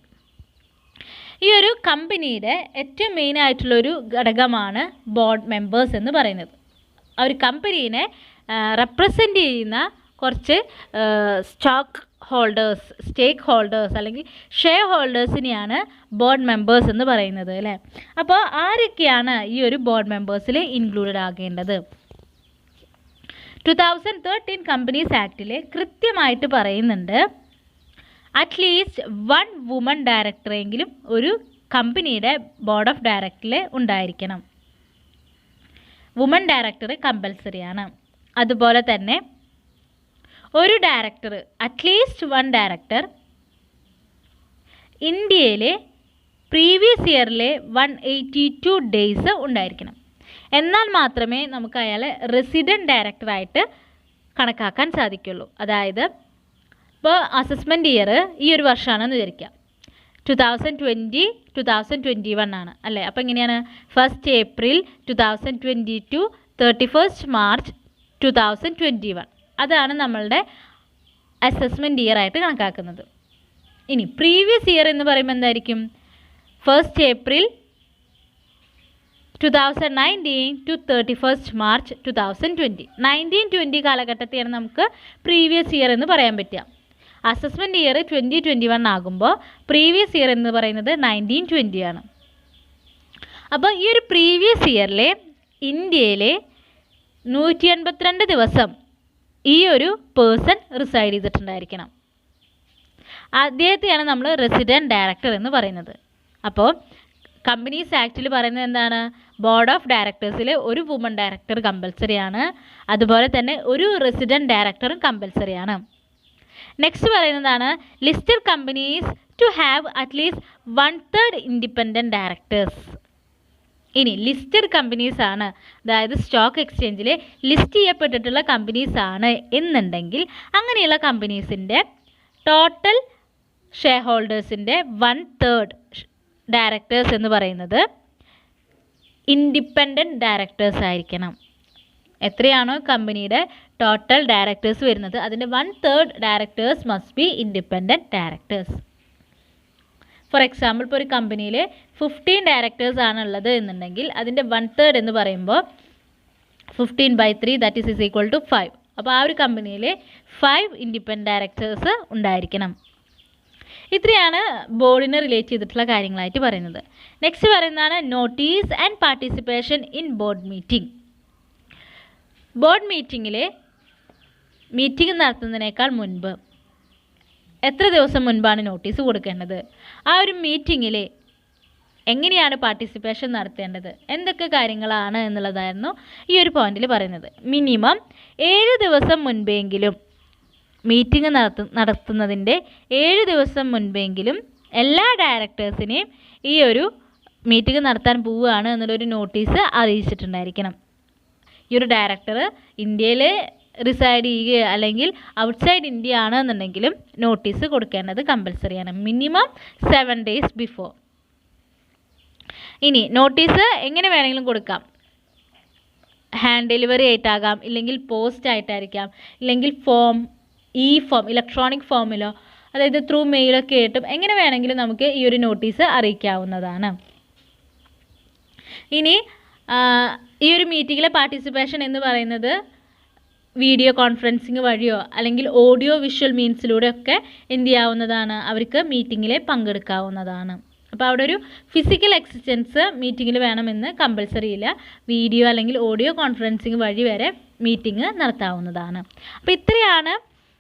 ഈ ഒരു കമ്പനിയുടെ ഏറ്റവും മെയിൻ ആയിട്ടുള്ളൊരു ഘടകമാണ് ബോർഡ് മെമ്പേഴ്സ് എന്ന് പറയുന്നത്. ആ ഒരു കമ്പനീനെ റെപ്രസെൻ്റ് ചെയ്യുന്ന കുറച്ച് സ്റ്റേക്ക് ഹോൾഡേഴ്സ് അല്ലെങ്കിൽ ഷെയർ ഹോൾഡേഴ്സിനെയാണ് ബോർഡ് മെമ്പേഴ്സ് എന്ന് പറയുന്നത് അല്ലേ. അപ്പോൾ ആരൊക്കെയാണ് ഈ ഒരു ബോർഡ് മെമ്പേഴ്സിൽ ഇൻക്ലൂഡഡ് ആകേണ്ടത്? 2013 കമ്പനീസ് ആക്റ്റിൽ കൃത്യമായിട്ട് പറയുന്നുണ്ട്, അറ്റ്ലീസ്റ്റ് 1 വുമൺ ഡയറക്ടറെങ്കിലും ഒരു കമ്പനിയുടെ ബോർഡ് ഓഫ് ഡയറക്ടറിൽ ഉണ്ടായിരിക്കണം. വുമൺ ഡയറക്ടർ കമ്പൽസറിയാണ്. അതുപോലെ തന്നെ ഒരു ഡയറക്ടർ, അറ്റ്ലീസ്റ്റ് 1 ഡയറക്ടർ ഇന്ത്യയിലെ പ്രീവിയസ് ഇയറിലെ 182 ഡേയ്സ് ഉണ്ടായിരിക്കണം. എന്നാൽ മാത്രമേ നമുക്ക് അയാളെ റെസിഡൻറ്റ് ഡയറക്ടറായിട്ട് കണക്കാക്കാൻ സാധിക്കുള്ളൂ. അതായത് ഇപ്പോൾ അസസ്മെൻറ്റ് ഇയർ ഈ ഒരു വർഷമാണെന്ന് വിചാരിക്കാം, 2020-2021 ആണ് അല്ലേ. അപ്പോൾ എങ്ങനെയാണ്? 1st April 2022, 31st March 2021. അതാണ് നമ്മളുടെ അസസ്മെൻറ്റ് ഇയർ ആയിട്ട് കണക്കാക്കുന്നത്. ഇനി പ്രീവിയസ് ഇയർ എന്ന് പറയുമ്പോൾ എന്തായിരിക്കും? 1st April 2019 to 31st March 2020. 1920 കാലഘട്ടത്തെയാണ് നമുക്ക് പ്രീവിയസ് ഇയർ എന്ന് പറയാൻ പറ്റുക. അസസ്മെൻറ്റ് ഇയർ 2021 ആകുമ്പോൾ പ്രീവിയസ് ഇയർ എന്ന് പറയുന്നത് 1920 ആണ്. അപ്പോൾ ഈ ഒരു പ്രീവിയസ് ഇയറിലെ ഇന്ത്യയിലെ 182 ദിവസം ഈ ഒരു പേഴ്സൺ റിസൈഡ് ചെയ്തിട്ടുണ്ടായിരിക്കണം. അദ്ദേഹത്തെയാണ് നമ്മൾ റെസിഡൻറ്റ് ഡയറക്ടർ എന്ന് പറയുന്നത്. അപ്പോൾ കമ്പനീസ് ആക്റ്റിൽ പറയുന്നത് എന്താണ്? ബോർഡ് ഓഫ് ഡയറക്ടേഴ്സിൽ ഒരു വുമൺ ഡയറക്ടർ കമ്പൽസറിയാണ്. അതുപോലെ തന്നെ ഒരു റെസിഡൻറ്റ് ഡയറക്ടറും കമ്പൽസറിയാണ്. നെക്സ്റ്റ് പറയുന്നതാണ് listed companies to have at least 1/3 independent directors. ഇനി ലിസ്റ്റഡ് കമ്പനീസ് ആണ്, അതായത് സ്റ്റോക്ക് എക്സ്ചേഞ്ചിൽ ലിസ്റ്റ് ചെയ്യപ്പെട്ടിട്ടുള്ള കമ്പനീസ് ആണ് എന്നുണ്ടെങ്കിൽ അങ്ങനെയുള്ള കമ്പനീസിൻ്റെ ടോട്ടൽ ഷെയർ ഹോൾഡേഴ്സിൻ്റെ 1/3 ഡയറക്ടേഴ്സ് എന്ന് പറയുന്നത് ഇൻഡിപെൻഡൻറ്റ് ഡയറക്ടേഴ്സ് ആയിരിക്കണം. എത്രയാണോ കമ്പനിയുടെ ടോട്ടൽ ഡയറക്ടേഴ്സ് വരുന്നത് അതിൻ്റെ 1/3 directors must be independent directors. For example ഇപ്പോൾ ഒരു കമ്പനിയിൽ 15 ഡയറക്ടേഴ്സ് ആണുള്ളത് എന്നുണ്ടെങ്കിൽ അതിൻ്റെ 1/3 എന്ന് പറയുമ്പോൾ 15/3 ദാറ്റ് ഈസ് ഈക്വൽ ടു 5. അപ്പോൾ ആ ഒരു കമ്പനിയിൽ 5 ഇൻഡിപെൻഡൻറ്റ് ഡയറക്ടേഴ്സ് ഉണ്ടായിരിക്കണം. ഇത്രയാണ് ബോർഡിനെ റിലേറ്റ് ചെയ്തിട്ടുള്ള കാര്യങ്ങളായിട്ട് പറയുന്നത്. നെക്സ്റ്റ് പറയുന്നതാണ് notice and participation in board meeting. Board meeting നടത്തുന്നതിനേക്കാൾ മുൻപ് എത്ര ദിവസം മുൻപാണ് നോട്ടീസ് കൊടുക്കേണ്ടത്? ആ ഒരു മീറ്റിങ്ങിൽ എങ്ങനെയാണ് പാർട്ടിസിപ്പേഷൻ നടത്തേണ്ടത്? എന്തൊക്കെ കാര്യങ്ങളാണ് എന്നുള്ളതായിരുന്നു ഈ ഒരു പോയിന്റിൽ പറയുന്നത്. മിനിമം 7 ദിവസം മുൻപെങ്കിലും മീറ്റിംഗ് നടത്തുന്നതിൻ്റെ 7 ദിവസം മുൻപെങ്കിലും എല്ലാ ഡയറക്ടേഴ്സിനെയും ഈ ഒരു മീറ്റിംഗ് നടത്താൻ പോവുകയാണ് എന്നുള്ളൊരു നോട്ടീസ് അറിയിച്ചിട്ടുണ്ടായിരിക്കണം. ഈ ഒരു ഡയറക്ടർ ഇന്ത്യയിൽ റിസൈഡ് ചെയ്യുക അല്ലെങ്കിൽ ഔട്ട്സൈഡ് ഇന്ത്യ ആണെന്നുണ്ടെങ്കിലും നോട്ടീസ് കൊടുക്കേണ്ടത് കമ്പൽസറിയാണ്. Minimum 7 days before. ഇനി നോട്ടീസ് എങ്ങനെ വേണമെങ്കിലും കൊടുക്കാം. ഹാൻഡ് ഡെലിവറി ആയിട്ടാകാം, ഇല്ലെങ്കിൽ പോസ്റ്റ് ആയിട്ടായിരിക്കാം, ഇല്ലെങ്കിൽ ഫോം ഇലക്ട്രോണിക് ഫോമിലോ അതായത് ത്രൂ മെയിലൊക്കെ ആയിട്ടും എങ്ങനെ വേണമെങ്കിലും നമുക്ക് ഈ ഒരു നോട്ടീസ് അറിയിക്കാവുന്നതാണ്. ഇനി ഈ ഒരു മീറ്റിങ്ങിലെ പാർട്ടിസിപ്പേഷൻ എന്ന് പറയുന്നത് വീഡിയോ കോൺഫറൻസിങ് വഴിയോ അല്ലെങ്കിൽ ഓഡിയോ വിഷ്വൽ മീൻസിലൂടെയൊക്കെ എന്ത് ചെയ്യാവുന്നതാണ്, അവർക്ക് മീറ്റിങ്ങിൽ പങ്കെടുക്കാവുന്നതാണ്. അപ്പോൾ അവിടെ ഒരു ഫിസിക്കൽ എക്സിസ്റ്റൻസ് മീറ്റിങ്ങിൽ വേണമെന്ന് കമ്പൽസറി ഇല്ല. വീഡിയോ അല്ലെങ്കിൽ ഓഡിയോ കോൺഫറൻസിങ് വഴി വരെ മീറ്റിംഗ് നടത്താവുന്നതാണ്. അപ്പോൾ ഇത്രയാണ്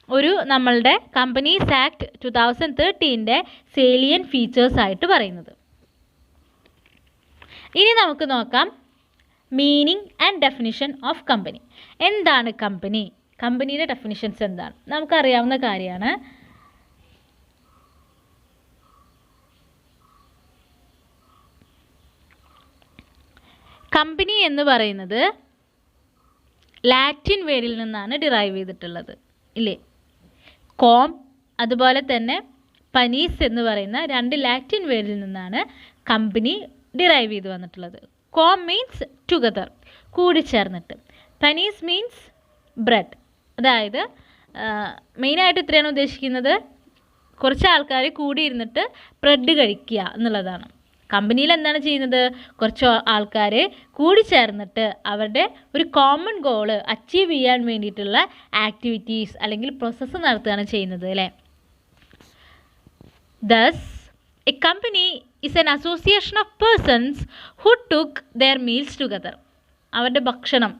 ഒരു നമ്മളുടെ കമ്പനീസ് ആക്ട് 2013 സേലിയൻ ഫീച്ചേഴ്സ് ആയിട്ട് പറയുന്നത്. ഇനി നമുക്ക് നോക്കാം meaning and definition of company. എന്താണ് കമ്പനി? കമ്പനിയുടെ ഡെഫിനിഷൻസ് എന്താണ്? നമുക്കറിയാവുന്ന കാര്യമാണ്. കമ്പനി എന്ന് പറയുന്നത് ലാറ്റിൻ വേർഡിൽ നിന്നാണ് ഡിറൈവ് ചെയ്തിട്ടുള്ളത് ഇല്ലേ? കോം അതുപോലെ തന്നെ പനീസ് എന്ന് പറയുന്ന 2 ലാറ്റിൻ വേർഡിൽ നിന്നാണ് കമ്പനി ഡിറൈവ് ചെയ്ത് വന്നിട്ടുള്ളത്. കോം മീൻസ് ടുഗദർ, കൂടിച്ചേർന്നിട്ട്. Panis means bread. അതായത് മെയിനായിട്ട് ഇത്രയാണ് ഉദ്ദേശിക്കുന്നത്, കുറച്ച് ആൾക്കാർ കൂടിയിരുന്നിട്ട് ബ്രെഡ് കഴിക്കുക എന്നുള്ളതാണ്. കമ്പനിയിൽ എന്താണ് ചെയ്യുന്നത്? കുറച്ച് ആൾക്കാർ കൂടിച്ചേർന്നിട്ട് അവരുടെ ഒരു കോമൺ ഗോള് അച്ചീവ് ചെയ്യാൻ വേണ്ടിയിട്ടുള്ള ആക്ടിവിറ്റീസ് അല്ലെങ്കിൽ പ്രോസസ്സ് നടത്തുകയാണ് ചെയ്യുന്നത് അല്ലേ? Thus, a company is an association of persons who took their meals together. അവരുടെ ഭക്ഷണം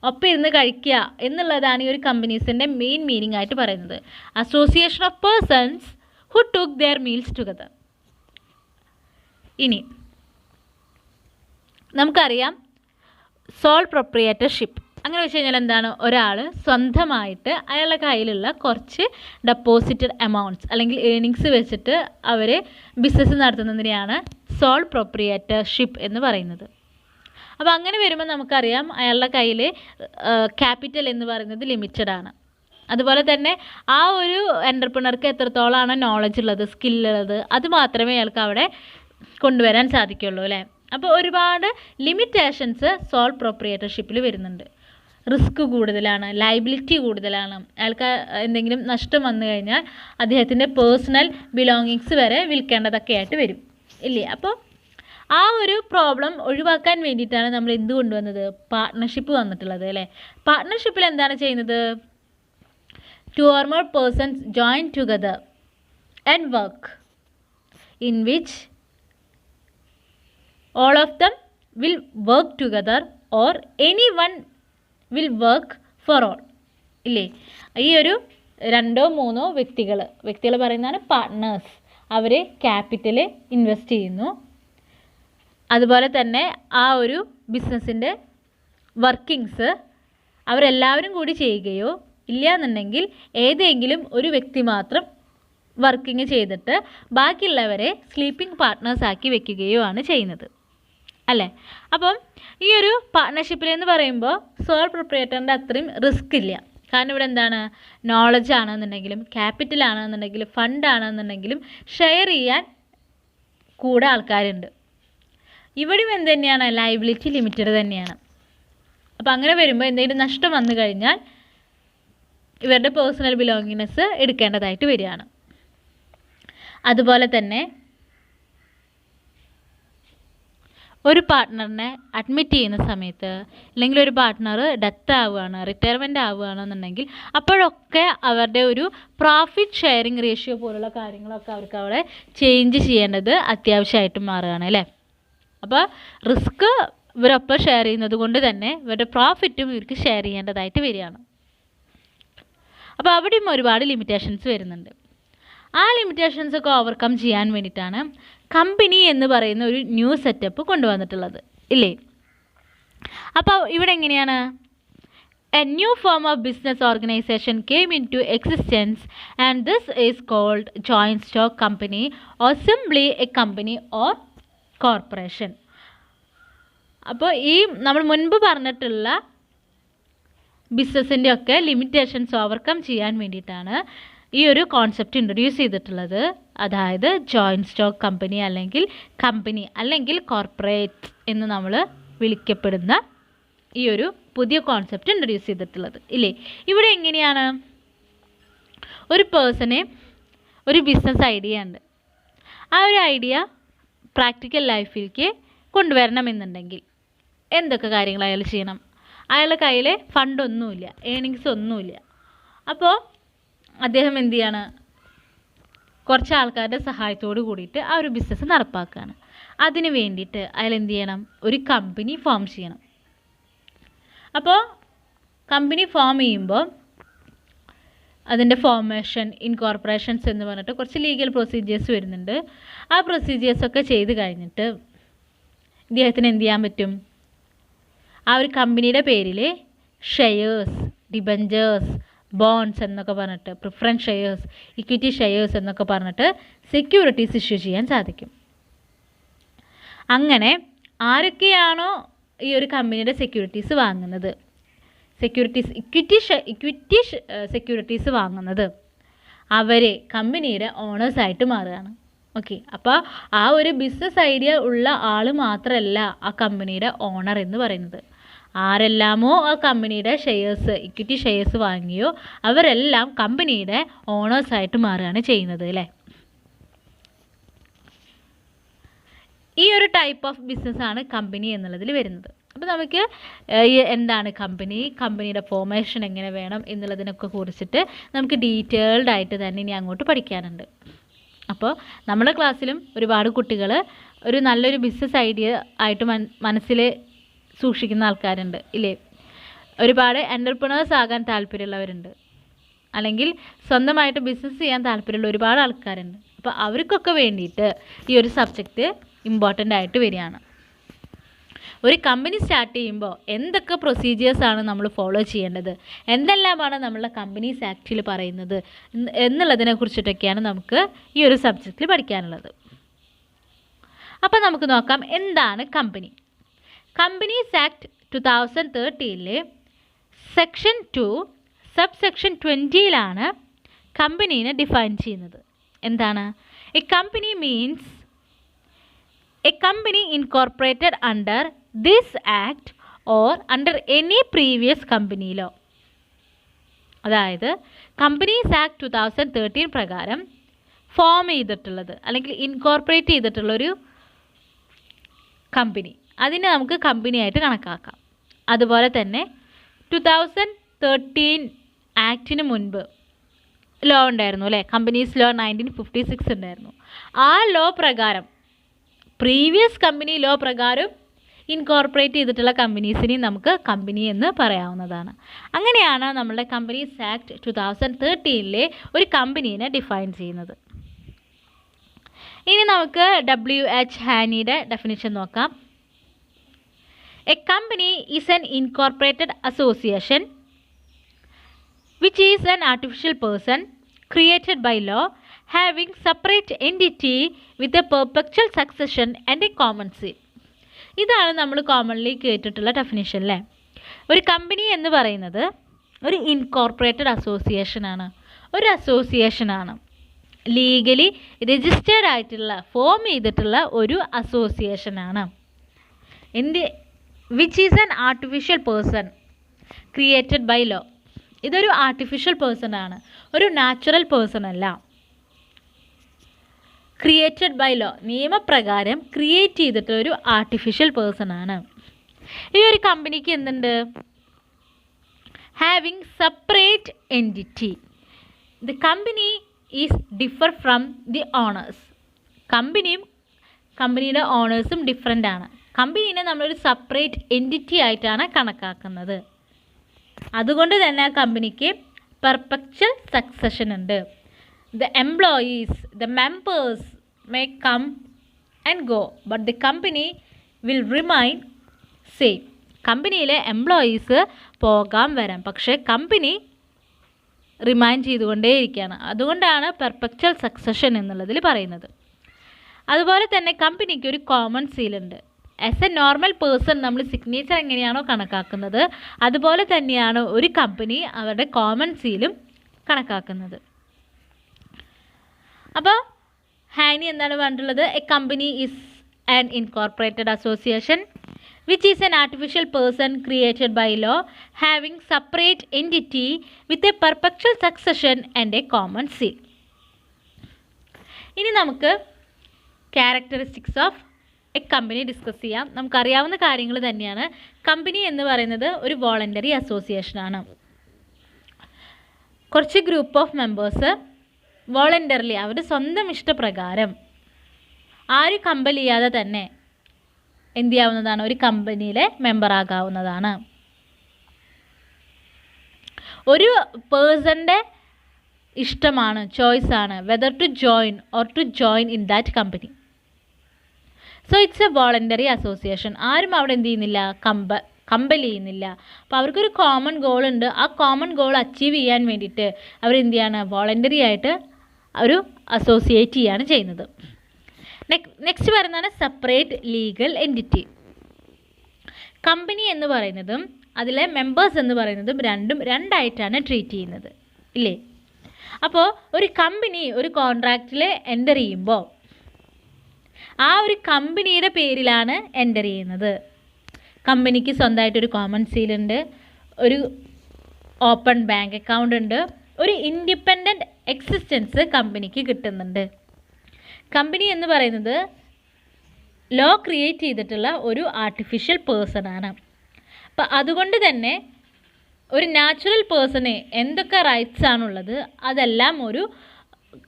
ഒപ്പം ഇരുന്ന് കഴിക്കുക എന്നുള്ളതാണ് ഈ ഒരു കമ്പനീസിൻ്റെ മെയിൻ മീനിങ് ആയിട്ട് പറയുന്നത്. Association of persons who took their meals together. ഇനി നമുക്കറിയാം സോൾ പ്രൊപ്രിയേറ്റർഷിപ്പ്. അങ്ങനെ വെച്ച് കഴിഞ്ഞാൽ എന്താണ്? ഒരാൾ സ്വന്തമായിട്ട് അയാളുടെ കയ്യിലുള്ള കുറച്ച് ഡെപ്പോസിറ്റഡ് എമൗണ്ട്സ് അല്ലെങ്കിൽ ഏണിങ്സ് വെച്ചിട്ട് അവർ ബിസിനസ് നടത്തുന്നതിനെയാണ് സോൾ പ്രൊപ്രിയേറ്റർഷിപ്പ് എന്ന് പറയുന്നത്. അപ്പോൾ അങ്ങനെ വരുമ്പോൾ നമുക്കറിയാം അയാളുടെ കയ്യിൽ ക്യാപിറ്റൽ എന്ന് പറയുന്നത് ലിമിറ്റഡ് ആണ്. അതുപോലെ തന്നെ ആ ഒരു എൻ്റർപ്രണർക്ക് എത്രത്തോളമാണ് നോളജ് ഉള്ളത്, സ്കില്ലുള്ളത്, അത് മാത്രമേ അയാൾക്ക് അവിടെ കൊണ്ടുവരാൻ സാധിക്കുള്ളൂ അല്ലേ? അപ്പോൾ ഒരുപാട് ലിമിറ്റേഷൻസ് സോൾ പ്രൊപ്രിയേറ്റർഷിപ്പിൽ വരുന്നുണ്ട്. റിസ്ക് കൂടുതലാണ്, ലയബിലിറ്റി കൂടുതലാണ്. അയാൾക്ക് എന്തെങ്കിലും നഷ്ടം വന്നു കഴിഞ്ഞാൽ അദ്ദേഹത്തിൻ്റെ പേഴ്സണൽ ബിലോങ്ങിങ്സ് വരെ വിൽക്കേണ്ടതൊക്കെ ആയിട്ട് വരും ഇല്ലേ? അപ്പോൾ ആ ഒരു പ്രോബ്ലം ഒഴിവാക്കാൻ വേണ്ടിയിട്ടാണ് നമ്മൾ എന്ത് കൊണ്ടുവന്നത്? പാർട്ട്ണർഷിപ്പ് വന്നിട്ടുള്ളത് അല്ലേ? പാർട്ട്ണർഷിപ്പിൽ എന്താണ് ചെയ്യുന്നത്? 2 or more persons join together and work in which all of them will work together or anyone will work for all ഇല്ലേ? ഈ ഒരു 2 or 3 വ്യക്തികൾ പറയുന്നതാണ് പാർട്ട്നേഴ്സ്. അവർ ക്യാപിറ്റൽ ഇൻവെസ്റ്റ് ചെയ്യുന്നു. അതുപോലെ തന്നെ ആ ഒരു ബിസിനസ്സിൻ്റെ വർക്കിങ്സ് അവരെല്ലാവരും കൂടി ചെയ്യുകയോ ഇല്ല എന്നുണ്ടെങ്കിൽ ഏതെങ്കിലും ഒരു വ്യക്തി മാത്രം വർക്കിംഗ് ചെയ്തിട്ട് ബാക്കിയുള്ളവരെ സ്ലീപ്പിംഗ് പാർട്ട്നേഴ്സ് ആക്കി വെക്കുകയോ ആണ് ചെയ്യുന്നത് അല്ലേ? അപ്പം ഈ ഒരു പാർട്ട്ണർഷിപ്പിലെന്ന് പറയുമ്പോൾ സോൾ പ്രൊപ്രിയേറ്ററിൻ്റെ അത്രയും റിസ്ക് ഇല്ല. കാരണം ഇവിടെ എന്താണ്? നോളജ് ആണെന്നുണ്ടെങ്കിലും ക്യാപിറ്റൽ ആണെന്നുണ്ടെങ്കിലും ഫണ്ട് ആണെന്നുണ്ടെങ്കിലും ഷെയർ ചെയ്യാൻ കൂടെ ആൾക്കാരുണ്ട്. ഇവിടെയും എന്ത് തന്നെയാണ്, ലയബിലിറ്റി ലിമിറ്റഡ് തന്നെയാണ്. അപ്പോൾ അങ്ങനെ വരുമ്പോൾ എന്തെങ്കിലും നഷ്ടം വന്നു കഴിഞ്ഞാൽ ഇവരുടെ പേഴ്സണൽ ബിലോങ്ങിങ്സ് എടുക്കേണ്ടതായിട്ട് വരികയാണ്. അതുപോലെ തന്നെ ഒരു പാർട്ട്ണറിനെ അഡ്മിറ്റ് ചെയ്യുന്ന സമയത്ത്, അല്ലെങ്കിൽ ഒരു പാർട്ട്ണർ ഡെത്ത് ആവുകയാണ്, റിട്ടയർമെൻറ്റ് ആവുകയാണെന്നുണ്ടെങ്കിൽ അപ്പോഴൊക്കെ അവരുടെ ഒരു പ്രോഫിറ്റ് ഷെയറിങ് റേഷ്യോ പോലുള്ള കാര്യങ്ങളൊക്കെ അവർക്ക് അവിടെ ചേഞ്ച് ചെയ്യേണ്ടത് അത്യാവശ്യമായിട്ട് മാറുകയാണ് അല്ലേ. അപ്പോൾ റിസ്ക് ഇവരൊപ്പം ഷെയർ ചെയ്യുന്നത് കൊണ്ട് തന്നെ ഇവരുടെ പ്രോഫിറ്റും ഇവർക്ക് ഷെയർ ചെയ്യേണ്ടതായിട്ട് വരികയാണ്. അപ്പോൾ അവിടെയും ഒരുപാട് ലിമിറ്റേഷൻസ് വരുന്നുണ്ട്. ആ ലിമിറ്റേഷൻസ് ഒക്കെ ഓവർകം ചെയ്യാൻ വേണ്ടിയിട്ടാണ് കമ്പനി എന്ന് പറയുന്ന ഒരു ന്യൂ സെറ്റപ്പ് കൊണ്ടുവന്നിട്ടുള്ളത് ഇല്ലേ. അപ്പോൾ ഇവിടെ എങ്ങനെയാണ്, a new form of business organisation came into existence and this is called joint stock company or simply a company or corporation. അപ്പോൾ ഈ നമ്മൾ മുൻപ് പറഞ്ഞിട്ടുള്ള ബിസിനസ്സിൻ്റെ ഒക്കെ ലിമിറ്റേഷൻസ് ഓവർകം ചെയ്യാൻ വേണ്ടിയിട്ടാണ് ഈ ഒരു കോൺസെപ്റ്റ് ഇൻട്രൊഡ്യൂസ് ചെയ്തിട്ടുള്ളത്. അതായത് ജോയിൻറ്റ് സ്റ്റോക്ക് കമ്പനി അല്ലെങ്കിൽ കോർപ്പറേറ്റ് എന്ന് നമ്മൾ വിളിക്കപ്പെടുന്ന ഈ ഒരു പുതിയ കോൺസെപ്റ്റ് ഇൻട്രൊഡ്യൂസ് ചെയ്തിട്ടുള്ളത് ഇല്ലേ. ഇവിടെ എങ്ങനെയാണ്, ഒരു പേഴ്സണെ ഒരു ബിസിനസ് ഐഡിയ ഉണ്ട്, ആ ഒരു ഐഡിയ പ്രാക്ടിക്കൽ ലൈഫിലേക്ക് കൊണ്ടുവരണമെന്നുണ്ടെങ്കിൽ എന്തൊക്കെ കാര്യങ്ങൾ അയാൾ ചെയ്യണം? അയാളുടെ കയ്യിൽ ഫണ്ടൊന്നുമില്ല, ഏണിങ്സ് ഒന്നുമില്ല. അപ്പോൾ അദ്ദേഹം എന്ത് ചെയ്യാണ്, കുറച്ച് ആൾക്കാരുടെ സഹായത്തോട് കൂടിയിട്ട് ആ ഒരു ബിസിനസ് നടപ്പാക്കുകയാണ്. അതിന് വേണ്ടിയിട്ട് അയാൾ എന്ത് ചെയ്യണം, ഒരു കമ്പനി ഫോം ചെയ്യണം. അപ്പോൾ കമ്പനി ഫോം ചെയ്യുമ്പോൾ അതിൻ്റെ ഫോർമേഷൻ, ഇൻകോർപ്പറേഷൻസ് എന്ന് പറഞ്ഞിട്ട് കുറച്ച് ലീഗൽ പ്രൊസീജിയേഴ്സ് വരുന്നുണ്ട്. ആ പ്രൊസീജിയേഴ്സൊക്കെ ചെയ്ത് കഴിഞ്ഞിട്ട് ഇദ്ദേഹത്തിന് എന്ത് ചെയ്യാൻ പറ്റും, ആ ഒരു കമ്പനിയുടെ പേരിൽ ഷെയർസ്, ഡിബഞ്ചേഴ്സ്, ബോൺഡ്സ് എന്നൊക്കെ പറഞ്ഞിട്ട്, പ്രിഫറൻസ് ഷെയർസ്, ഇക്വിറ്റി ഷെയർസ് എന്നൊക്കെ പറഞ്ഞിട്ട് സെക്യൂരിറ്റീസ് ഇഷ്യൂ ചെയ്യാൻ സാധിക്കും. അങ്ങനെ ആരൊക്കെയാണോ ഈ ഒരു കമ്പനിയുടെ സെക്യൂരിറ്റീസ് വാങ്ങുന്നത്, ഇക്വിറ്റി സെക്യൂരിറ്റീസ് വാങ്ങുന്നത്, അവർ കമ്പനിയുടെ ഓണേഴ്സായിട്ട് മാറുകയാണ്. ഓക്കെ, അപ്പോൾ ആ ഒരു ബിസിനസ് ഐഡിയ ഉള്ള ആൾ മാത്രമല്ല ആ കമ്പനിയുടെ ഓണർ എന്ന് പറയുന്നത്. ആരെല്ലാമോ ആ കമ്പനിയുടെ ഷെയർസ്, ഇക്വിറ്റി ഷെയർസ് വാങ്ങിയോ അവരെല്ലാം കമ്പനിയുടെ ഓണേഴ്സായിട്ട് മാറുകയാണ് ചെയ്യുന്നത് അല്ലേ. ഈ ഒരു ടൈപ്പ് ഓഫ് ബിസിനസ്സാണ് കമ്പനി എന്നുള്ളതിൽ വരുന്നത്. അപ്പോൾ നമുക്ക് എന്താണ് കമ്പനിയുടെ ഫോർമേഷൻ എങ്ങനെ വേണം എന്നുള്ളതിനൊക്കെ കുറിച്ചിട്ട് നമുക്ക് ഡീറ്റെയിൽഡ് ആയിട്ട് തന്നെ ഇനി അങ്ങോട്ട് പഠിക്കാനുണ്ട്. അപ്പോൾ നമ്മുടെ ക്ലാസ്സിലും ഒരുപാട് കുട്ടികൾ ഒരു നല്ലൊരു ബിസിനസ് ഐഡിയ ആയിട്ട് മനസ്സിൽ സൂക്ഷിക്കുന്ന ആൾക്കാരുണ്ട് ഇല്ലേ. ഒരുപാട് എൻ്റർപ്രണേഴ്സ് ആകാൻ താല്പര്യമുള്ളവരുണ്ട്, അല്ലെങ്കിൽ സ്വന്തമായിട്ട് ബിസിനസ് ചെയ്യാൻ താല്പര്യമുള്ള ഒരുപാട് ആൾക്കാരുണ്ട്. അപ്പോൾ അവർക്കൊക്കെ വേണ്ടിയിട്ട് ഈ ഒരു സബ്ജക്റ്റ് ഇമ്പോർട്ടൻ്റ് ആയിട്ട് വരികയാണ്. ഒരു കമ്പനി സ്റ്റാർട്ട് ചെയ്യുമ്പോൾ എന്തൊക്കെ പ്രൊസീജിയേഴ്സാണ് നമ്മൾ ഫോളോ ചെയ്യേണ്ടത്, എന്തെല്ലാമാണ് നമ്മളുടെ കമ്പനീസ് ആക്റ്റിൽ പറയുന്നത് എന്നുള്ളതിനെ കുറിച്ചിട്ടൊക്കെയാണ് നമുക്ക് ഈ ഒരു സബ്ജക്റ്റിൽ പഠിക്കാനുള്ളത്. അപ്പോൾ നമുക്ക് നോക്കാം എന്താണ് company. Companies act 2013 section 2 subsection 20 കമ്പനീനെ ഡിഫൈൻ ചെയ്യുന്നത്. എന്താണ്? A company means a company incorporated under this act or under any previous company law. അതായത് കമ്പനീസ് ആക്ട് 2013 പ്രകാരം ഫോം ചെയ്തിട്ടുള്ളത് അല്ലെങ്കിൽ ഇൻകോർപ്പറേറ്റ് ചെയ്തിട്ടുള്ളൊരു കമ്പനി, അതിനെ നമുക്ക് കമ്പനിയായിട്ട് കണക്കാക്കാം. അതുപോലെ തന്നെ 2013 ആക്ടിന് മുൻപ് ലോ ഉണ്ടായിരുന്നു അല്ലേ, കമ്പനീസ് ലോ 1956 ഉണ്ടായിരുന്നു. ആ ലോ പ്രകാരം, പ്രീവിയസ് കമ്പനി ലോ പ്രകാരം ഇൻകോർപ്പറേറ്റ് ചെയ്തിട്ടുള്ള കമ്പനീസിനെ നമുക്ക് കമ്പനി എന്ന് പറയാവുന്നതാണ്. അങ്ങനെയാണ് നമ്മളുടെ കമ്പനീസ് ആക്ട് 2013 ഒരു കമ്പനീനെ ഡിഫൈൻ ചെയ്യുന്നത്. ഇനി നമുക്ക് WH ഹാനിയുടെ ഡെഫിനിഷൻ നോക്കാം. A company is an incorporated association which is an artificial person created by law having separate entity with a perpetual succession and a common seat. ഇതാണ് നമ്മൾ കോമൺലി കേട്ടിട്ടുള്ള definition അല്ലേ. ഒരു കമ്പനി എന്ന് പറയുന്നത് ഒരു ഇൻകോർപ്പറേറ്റഡ് അസോസിയേഷനാണ്, ഒരു അസോസിയേഷനാണ്, ലീഗലി രജിസ്റ്റേർഡ് ആയിട്ടുള്ള, ഫോം ചെയ്തിട്ടുള്ള ഒരു അസോസിയേഷനാണ്. Which is an artificial person created by law. ഇതൊരു ആർട്ടിഫിഷ്യൽ പേഴ്സൺ ആണ്, ഒരു നാച്ചുറൽ പേഴ്സൺ അല്ല. ക്രിയേറ്റഡ് ബൈ ലോ, നിയമപ്രകാരം ക്രിയേറ്റ് ചെയ്തിട്ടൊരു ആർട്ടിഫിഷ്യൽ പേഴ്സൺ ആണ്. ഈ ഒരു കമ്പനിക്ക് എന്തുണ്ട്? Having separate entity. The company is differ from the owners. കമ്പനിയുടെ ഓണേഴ്സും ഡിഫറെൻ്റ് ആണ്. കമ്പനീനെ നമ്മളൊരു സെപ്പറേറ്റ് എൻറ്റിറ്റി ആയിട്ടാണ് കണക്കാക്കുന്നത്. അതുകൊണ്ട് തന്നെ ആ കമ്പനിക്ക് പെർപെച്വൽ സക്സഷൻ ഉണ്ട്. The employees, the members may come and go but the company will remain same. കമ്പനിയിലെ എംപ്ലോയീസ് പോകാം വരാം, പക്ഷേ കമ്പനി റിമൈൻ ചെയ്തുകൊണ്ടേയിരിക്കുകയാണ്. അതുകൊണ്ടാണ് പെർപെച്വൽ സക്സഷൻ എന്നുള്ളതിൽ പറയുന്നത്. അതുപോലെ തന്നെ കമ്പനിക്ക് ഒരു കോമൺ സീലുണ്ട്. ആസ് എ നോർമൽ പേഴ്സൺ നമ്മൾ സിഗ്നേച്ചർ എങ്ങനെയാണോ കണക്കാക്കുന്നത് അതുപോലെ തന്നെയാണ് ഒരു കമ്പനി അവരുടെ കോമൺ സീലും കണക്കാക്കുന്നത്. അപ്പോൾ ഹാനി എന്താണ് പറഞ്ഞിട്ടുള്ളത്? A company is an incorporated association which is an artificial person created by law having separate entity with a perpetual succession and a common seal. ഇനി നമുക്ക് characteristics of A company discuss ചെയ്യാം. നമുക്കറിയാവുന്ന കാര്യങ്ങൾ തന്നെയാണ്. കമ്പനി എന്ന് പറയുന്നത് ഒരു voluntary അസോസിയേഷനാണ്. കുറച്ച് ഗ്രൂപ്പ് ഓഫ് മെമ്പേഴ്സ് വോളണ്ടറിലി അവരുടെ സ്വന്തം ഇഷ്ടപ്രകാരം ആരും കമ്പൽ ചെയ്യാതെ തന്നെ എന്ത് ചെയ്യാവുന്നതാണ്? ഒരു കമ്പനിയിലെ മെമ്പറാകാവുന്നതാണ്. ഒരു പേഴ്സൻ്റെ ഇഷ്ടമാണ്, ചോയ്സാണ് whether to join or to join in that company. So it's a voluntary association. ആരും അവിടെ എന്ത് ചെയ്യുന്നില്ല? കമ്പൽ ചെയ്യുന്നില്ല. അപ്പോൾ അവർക്കൊരു കോമൺ ഗോൾ ഉണ്ട്. ആ കോമൺ ഗോൾ അച്ചീവ് ചെയ്യാൻ വേണ്ടിയിട്ട് അവരെന്ത് ചെയ്യാണ്? വോളണ്ടറി ആയിട്ട് ഒരു അസോസിയേറ്റ് ചെയ്യാണ് ചെയ്യുന്നത്. നെക്സ്റ്റ് പറയുന്നതാണ് സെപ്പറേറ്റ് ലീഗൽ എൻറ്റിറ്റി. കമ്പനി എന്ന് പറയുന്നതും അതിലെ മെമ്പേഴ്സ് എന്ന് പറയുന്നതും രണ്ടായിട്ടാണ് ട്രീറ്റ് ചെയ്യുന്നത്, ഇല്ലേ? അപ്പോൾ ഒരു കമ്പനി ഒരു കോൺട്രാക്റ്റിൽ എൻ്റർ ചെയ്യുമ്പോൾ ആ ഒരു കമ്പനിയുടെ പേരിലാണ് എൻ്റർ ചെയ്യുന്നത്. കമ്പനിക്ക് സ്വന്തമായിട്ടൊരു കോമൺ സീലുണ്ട്, ഒരു ഓപ്പൺ ബാങ്ക് അക്കൗണ്ട് ഉണ്ട്, ഒരു ഇൻഡിപെൻഡൻറ്റ് എക്സിസ്റ്റൻസ് കമ്പനിക്ക് കിട്ടുന്നുണ്ട്. കമ്പനി എന്ന് പറയുന്നത് ലോ ക്രിയേറ്റ് ചെയ്തിട്ടുള്ള ഒരു ആർട്ടിഫിഷ്യൽ പേഴ്സൺ ആണ്. അപ്പം അതുകൊണ്ട് തന്നെ ഒരു നാച്ചുറൽ പേഴ്സണ് എന്തൊക്കെ റൈറ്റ്സ് ആണുള്ളത് അതെല്ലാം ഒരു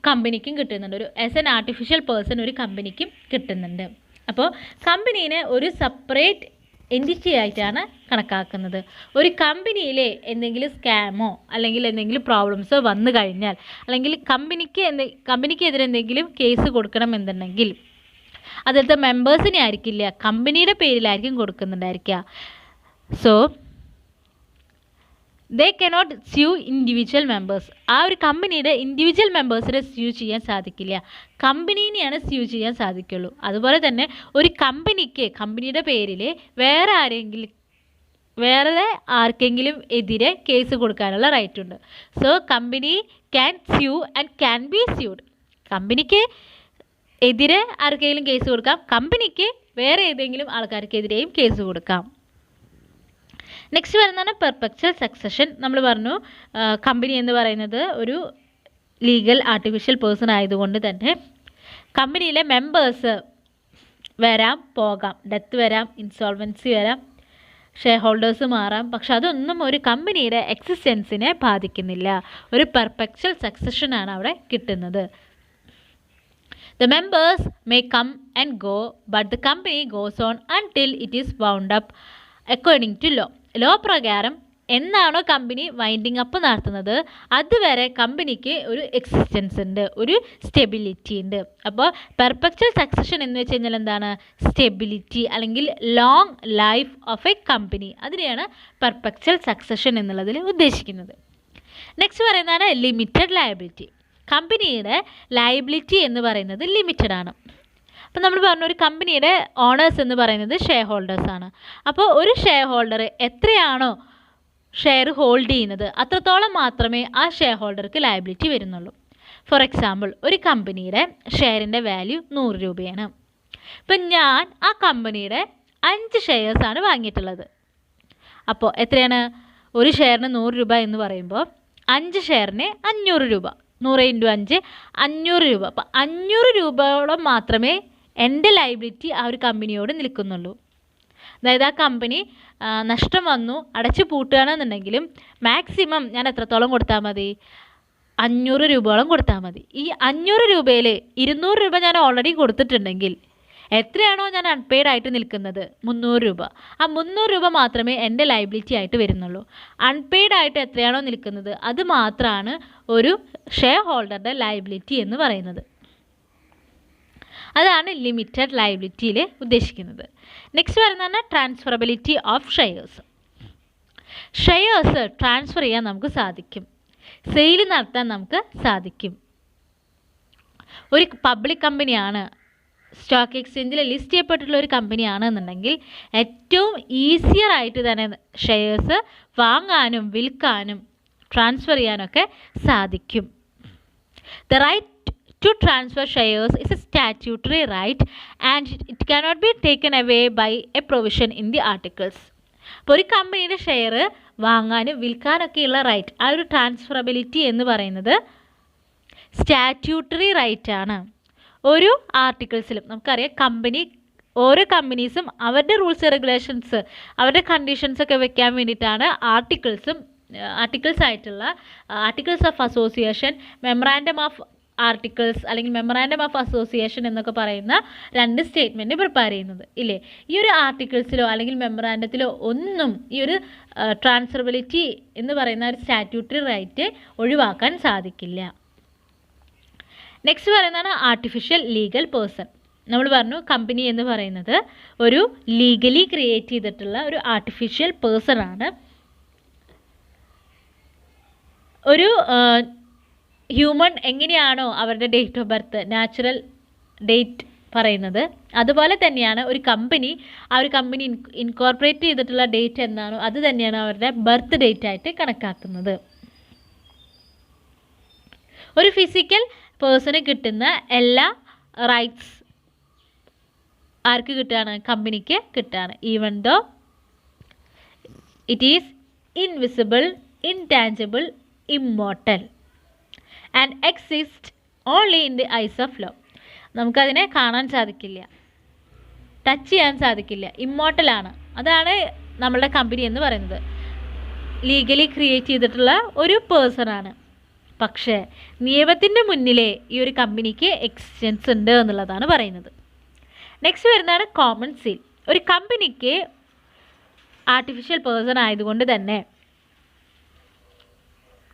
കമ്പനിക്കും കിട്ടുന്നുണ്ട്. ഒരു ആസ് എൻ ആർട്ടിഫിഷ്യൽ പേഴ്സൺ ഒരു കമ്പനിക്കും കിട്ടുന്നുണ്ട്. അപ്പോൾ കമ്പനീനെ ഒരു സെപ്പറേറ്റ് എൻറ്റിറ്റി ആയിട്ടാണ് കണക്കാക്കുന്നത്. ഒരു കമ്പനിയിലെ എന്തെങ്കിലും സ്കാമോ അല്ലെങ്കിൽ എന്തെങ്കിലും പ്രോബ്ലംസോ വന്നു കഴിഞ്ഞാൽ അല്ലെങ്കിൽ കമ്പനിക്കെതിരെ എന്തെങ്കിലും കേസ് കൊടുക്കണമെന്നുണ്ടെങ്കിൽ അതിലത്തെ മെമ്പേഴ്സിനെ ആയിരിക്കില്ല, കമ്പനിയുടെ പേരിലായിരിക്കും കൊടുക്കുന്നുണ്ടായിരിക്കുക. So they cannot sue individual members. ആ ഒരു കമ്പനിയുടെ ഇൻഡിവിജ്വൽ മെമ്പേഴ്സിനെ സ്യൂ ചെയ്യാൻ സാധിക്കില്ല, കമ്പനീനെയാണ് സ്യൂ ചെയ്യാൻ സാധിക്കുള്ളൂ. അതുപോലെ തന്നെ ഒരു കമ്പനിയുടെ പേരിൽ വേറെ ആർക്കെങ്കിലും എതിരെ കേസ് കൊടുക്കാനുള്ള റൈറ്റ് ഉണ്ട്. So company can sue and can be sued. കമ്പനിക്ക് എതിരെ ആർക്കെങ്കിലും കേസ് കൊടുക്കാം, കമ്പനിക്ക് വേറെ ഏതെങ്കിലും ആൾക്കാർക്കെതിരെയും കേസ് കൊടുക്കാം. നെക്സ്റ്റ് വരുന്നതാണ് പെർപെച്വൽ സക്സഷൻ. നമ്മൾ പറഞ്ഞു കമ്പനി എന്ന് പറയുന്നത് ഒരു ലീഗൽ ആർട്ടിഫിഷ്യൽ പേഴ്സൺ ആയതുകൊണ്ട് തന്നെ കമ്പനിയിലെ മെമ്പേഴ്സ് വരാം പോകാം, ഡെത്ത് വരാം, ഇൻസോൾവൻസി വരാം, ഷെയർ ഹോൾഡേഴ്സ് മാറാം. പക്ഷെ അതൊന്നും ഒരു കമ്പനിയുടെ എക്സിസ്റ്റൻസിനെ ബാധിക്കുന്നില്ല. ഒരു പെർപെച്വൽ സക്സഷനാണ് അവിടെ കിട്ടുന്നത്. The members may come and go, but the company goes on until it is wound up according to law. Law പ്രകാരം എന്നാണോ കമ്പനി വൈൻഡിങ് അപ്പ് നടത്തുന്നത് അതുവരെ കമ്പനിക്ക് ഒരു എക്സിസ്റ്റൻസ് ഉണ്ട്, ഒരു സ്റ്റെബിലിറ്റി ഉണ്ട്. അപ്പോൾ പെർപെച്വൽ സക്സഷൻ എന്ന് വെച്ച് കഴിഞ്ഞാൽ എന്താണ്? സ്റ്റെബിലിറ്റി അല്ലെങ്കിൽ long life of A company. അതിനെയാണ് പെർപെച്വൽ സക്സഷൻ എന്നുള്ളതിൽ ഉദ്ദേശിക്കുന്നത്. നെക്സ്റ്റ് പറയുന്നതാണ് ലിമിറ്റഡ് ലയബിലിറ്റി. കമ്പനിയുടെ ലയബിലിറ്റി എന്ന് പറയുന്നത് ലിമിറ്റഡ് ആണ്. അപ്പോൾ നമ്മൾ പറഞ്ഞു ഒരു കമ്പനിയുടെ ഓണേഴ്സ് എന്ന് പറയുന്നത് ഷെയർ ഹോൾഡേഴ്സാണ്. അപ്പോൾ ഒരു ഷെയർ ഹോൾഡർ എത്രയാണോ ഷെയർ ഹോൾഡ് ചെയ്യുന്നത് അത്രത്തോളം മാത്രമേ ആ ഷെയർ ഹോൾഡർക്ക് ലയബിലിറ്റി വരുന്നുള്ളൂ. ഫോർ എക്സാമ്പിൾ ഒരു കമ്പനിയുടെ ഷെയറിൻ്റെ വാല്യൂ 100 രൂപയാണ്. ഇപ്പം ഞാൻ ആ കമ്പനിയുടെ 5 ഷെയർസാണ് വാങ്ങിയിട്ടുള്ളത്. അപ്പോൾ എത്രയാണ്? ഒരു ഷെയറിന് 100 രൂപ എന്ന് പറയുമ്പോൾ 5 ഷെയറിന് 500 രൂപ. 100 × 5 500 രൂപ. അപ്പോൾ 500 രൂപയോളം മാത്രമേ എൻ്റെ ലൈബിലിറ്റി ആ ഒരു കമ്പനിയോട് നിൽക്കുന്നുള്ളൂ. അതായത് ആ കമ്പനി നഷ്ടം വന്നു അടച്ചു പൂട്ടുകയാണെന്നുണ്ടെങ്കിലും മാക്സിമം ഞാൻ എത്രത്തോളം കൊടുത്താൽ മതി? 500 രൂപയോളം കൊടുത്താൽ മതി. ഈ 500 രൂപയിൽ 200 രൂപ ഞാൻ ഓൾറെഡി കൊടുത്തിട്ടുണ്ടെങ്കിൽ എത്രയാണോ ഞാൻ അൺപെയ്ഡ് ആയിട്ട് നിൽക്കുന്നത്? 300 രൂപ. ആ 300 രൂപ മാത്രമേ എൻ്റെ ലൈബിലിറ്റി ആയിട്ട് വരുന്നുള്ളൂ. അൺപെയ്ഡ് ആയിട്ട് എത്രയാണോ നിൽക്കുന്നത് അത് മാത്രമാണ് ഒരു ഷെയർ ഹോൾഡറുടെ ലൈബിലിറ്റി എന്ന് പറയുന്നത്. അതാണ് ലിമിറ്റഡ് ലൈബിലിറ്റിയിൽ ഉദ്ദേശിക്കുന്നത്. നെക്സ്റ്റ് വരുന്നതാണ് transferability of shares. Shares transfer ചെയ്യാൻ നമുക്ക് സാധിക്കും, സെയിൽ നടത്താൻ നമുക്ക് സാധിക്കും. ഒരു പബ്ലിക് കമ്പനിയാണ്, സ്റ്റോക്ക് എക്സ്ചേഞ്ചിൽ ലിസ്റ്റ് ചെയ്യപ്പെട്ടിട്ടുള്ള ഒരു കമ്പനിയാണ് എന്നുണ്ടെങ്കിൽ ഏറ്റവും ഈസിയർ ആയിട്ട് തന്നെ ഷെയർസ് വാങ്ങാനും വിൽക്കാനും ട്രാൻസ്ഫർ ചെയ്യാനൊക്കെ സാധിക്കും. The right to transfer shares is a statutory right and it cannot be taken away by a provision in the articles. അപ്പോൾ ഒരു കമ്പനിയുടെ ഷെയർ വാങ്ങാനും വിൽക്കാനൊക്കെയുള്ള റൈറ്റ്, ആ ഒരു ട്രാൻസ്ഫറബിലിറ്റി എന്ന് പറയുന്നത് സ്റ്റാറ്റ്യൂട്ടറി റൈറ്റ് ആണ്. ഒരു ആർട്ടിക്കിൾസിലും നമുക്കറിയാം ഓരോ കമ്പനീസും അവരുടെ റൂൾസ് റെഗുലേഷൻസ്, അവരുടെ കണ്ടീഷൻസൊക്കെ വെക്കാൻ വേണ്ടിയിട്ടാണ് ആർട്ടിക്കിൾസ് ആയിട്ടുള്ള articles of association, memorandum of articles അല്ലെങ്കിൽ മെമ്മറാൻഡം ഓഫ് അസോസിയേഷൻ എന്നൊക്കെ പറയുന്ന 2 സ്റ്റേറ്റ്മെൻറ്റ് പ്രിപ്പയർ ചെയ്യുന്നത് ഇല്ലേ. ഈ ഒരു ആർട്ടിക്കിൾസിലോ അല്ലെങ്കിൽ മെമ്മറാൻഡത്തിലോ ഒന്നും ഈ ഒരു ട്രാൻസ്ഫറബിലിറ്റി എന്ന് പറയുന്ന ഒരു സ്റ്റാറ്റ്യൂട്ടറി റൈറ്റ് ഒഴിവാക്കാൻ സാധിക്കില്ല. നെക്സ്റ്റ് പറയുന്നതാണ് ആർട്ടിഫിഷ്യൽ ലീഗൽ പേഴ്സൺ. നമ്മൾ പറഞ്ഞു കമ്പനി എന്ന് പറയുന്നത് ഒരു ലീഗലി ക്രിയേറ്റ് ചെയ്തിട്ടുള്ള ഒരു ആർട്ടിഫിഷ്യൽ പേഴ്സൺ ആണ്. ഒരു ഹ്യൂമൺ എങ്ങനെയാണോ അവരുടെ date of birth, natural date പറയുന്നത്, അതുപോലെ തന്നെയാണ് ഒരു കമ്പനി, ആ ഒരു കമ്പനി ഇൻകോർപ്പറേറ്റ് ചെയ്തിട്ടുള്ള ഡേറ്റ് എന്താണോ അത് തന്നെയാണ് അവരുടെ ബർത്ത് ഡേറ്റ് ആയിട്ട് കണക്കാക്കുന്നത്. ഒരു ഫിസിക്കൽ പേഴ്സണ് കിട്ടുന്ന എല്ലാ റൈറ്റ്സ് ആർക്ക് കിട്ടുകയാണ്? കമ്പനിക്ക് കിട്ടുകയാണ്. Even though it is invisible, intangible, immortal and exist only in the eyes of law. നമുക്കതിനെ കാണാൻ സാധിക്കില്ല, ടച്ച് ചെയ്യാൻ സാധിക്കില്ല, ഇമ്മോർട്ടലാണ്. അതാണ് നമ്മളുടെ കമ്പനി എന്ന് പറയുന്നത്. ലീഗലി ക്രിയേറ്റ് ചെയ്തിട്ടുള്ള ഒരു പേഴ്സണാണ്. പക്ഷേ നിയമത്തിൻ്റെ മുന്നിലെ ഈ ഒരു കമ്പനിക്ക് എക്സിസ്റ്റൻസ് ഉണ്ട് എന്നുള്ളതാണ് പറയുന്നത്. നെക്സ്റ്റ് വരുന്നതാണ് കോമൺ സീൽ. ഒരു കമ്പനിക്ക് ആർട്ടിഫിഷ്യൽ പേഴ്സൺ ആയതുകൊണ്ട് തന്നെ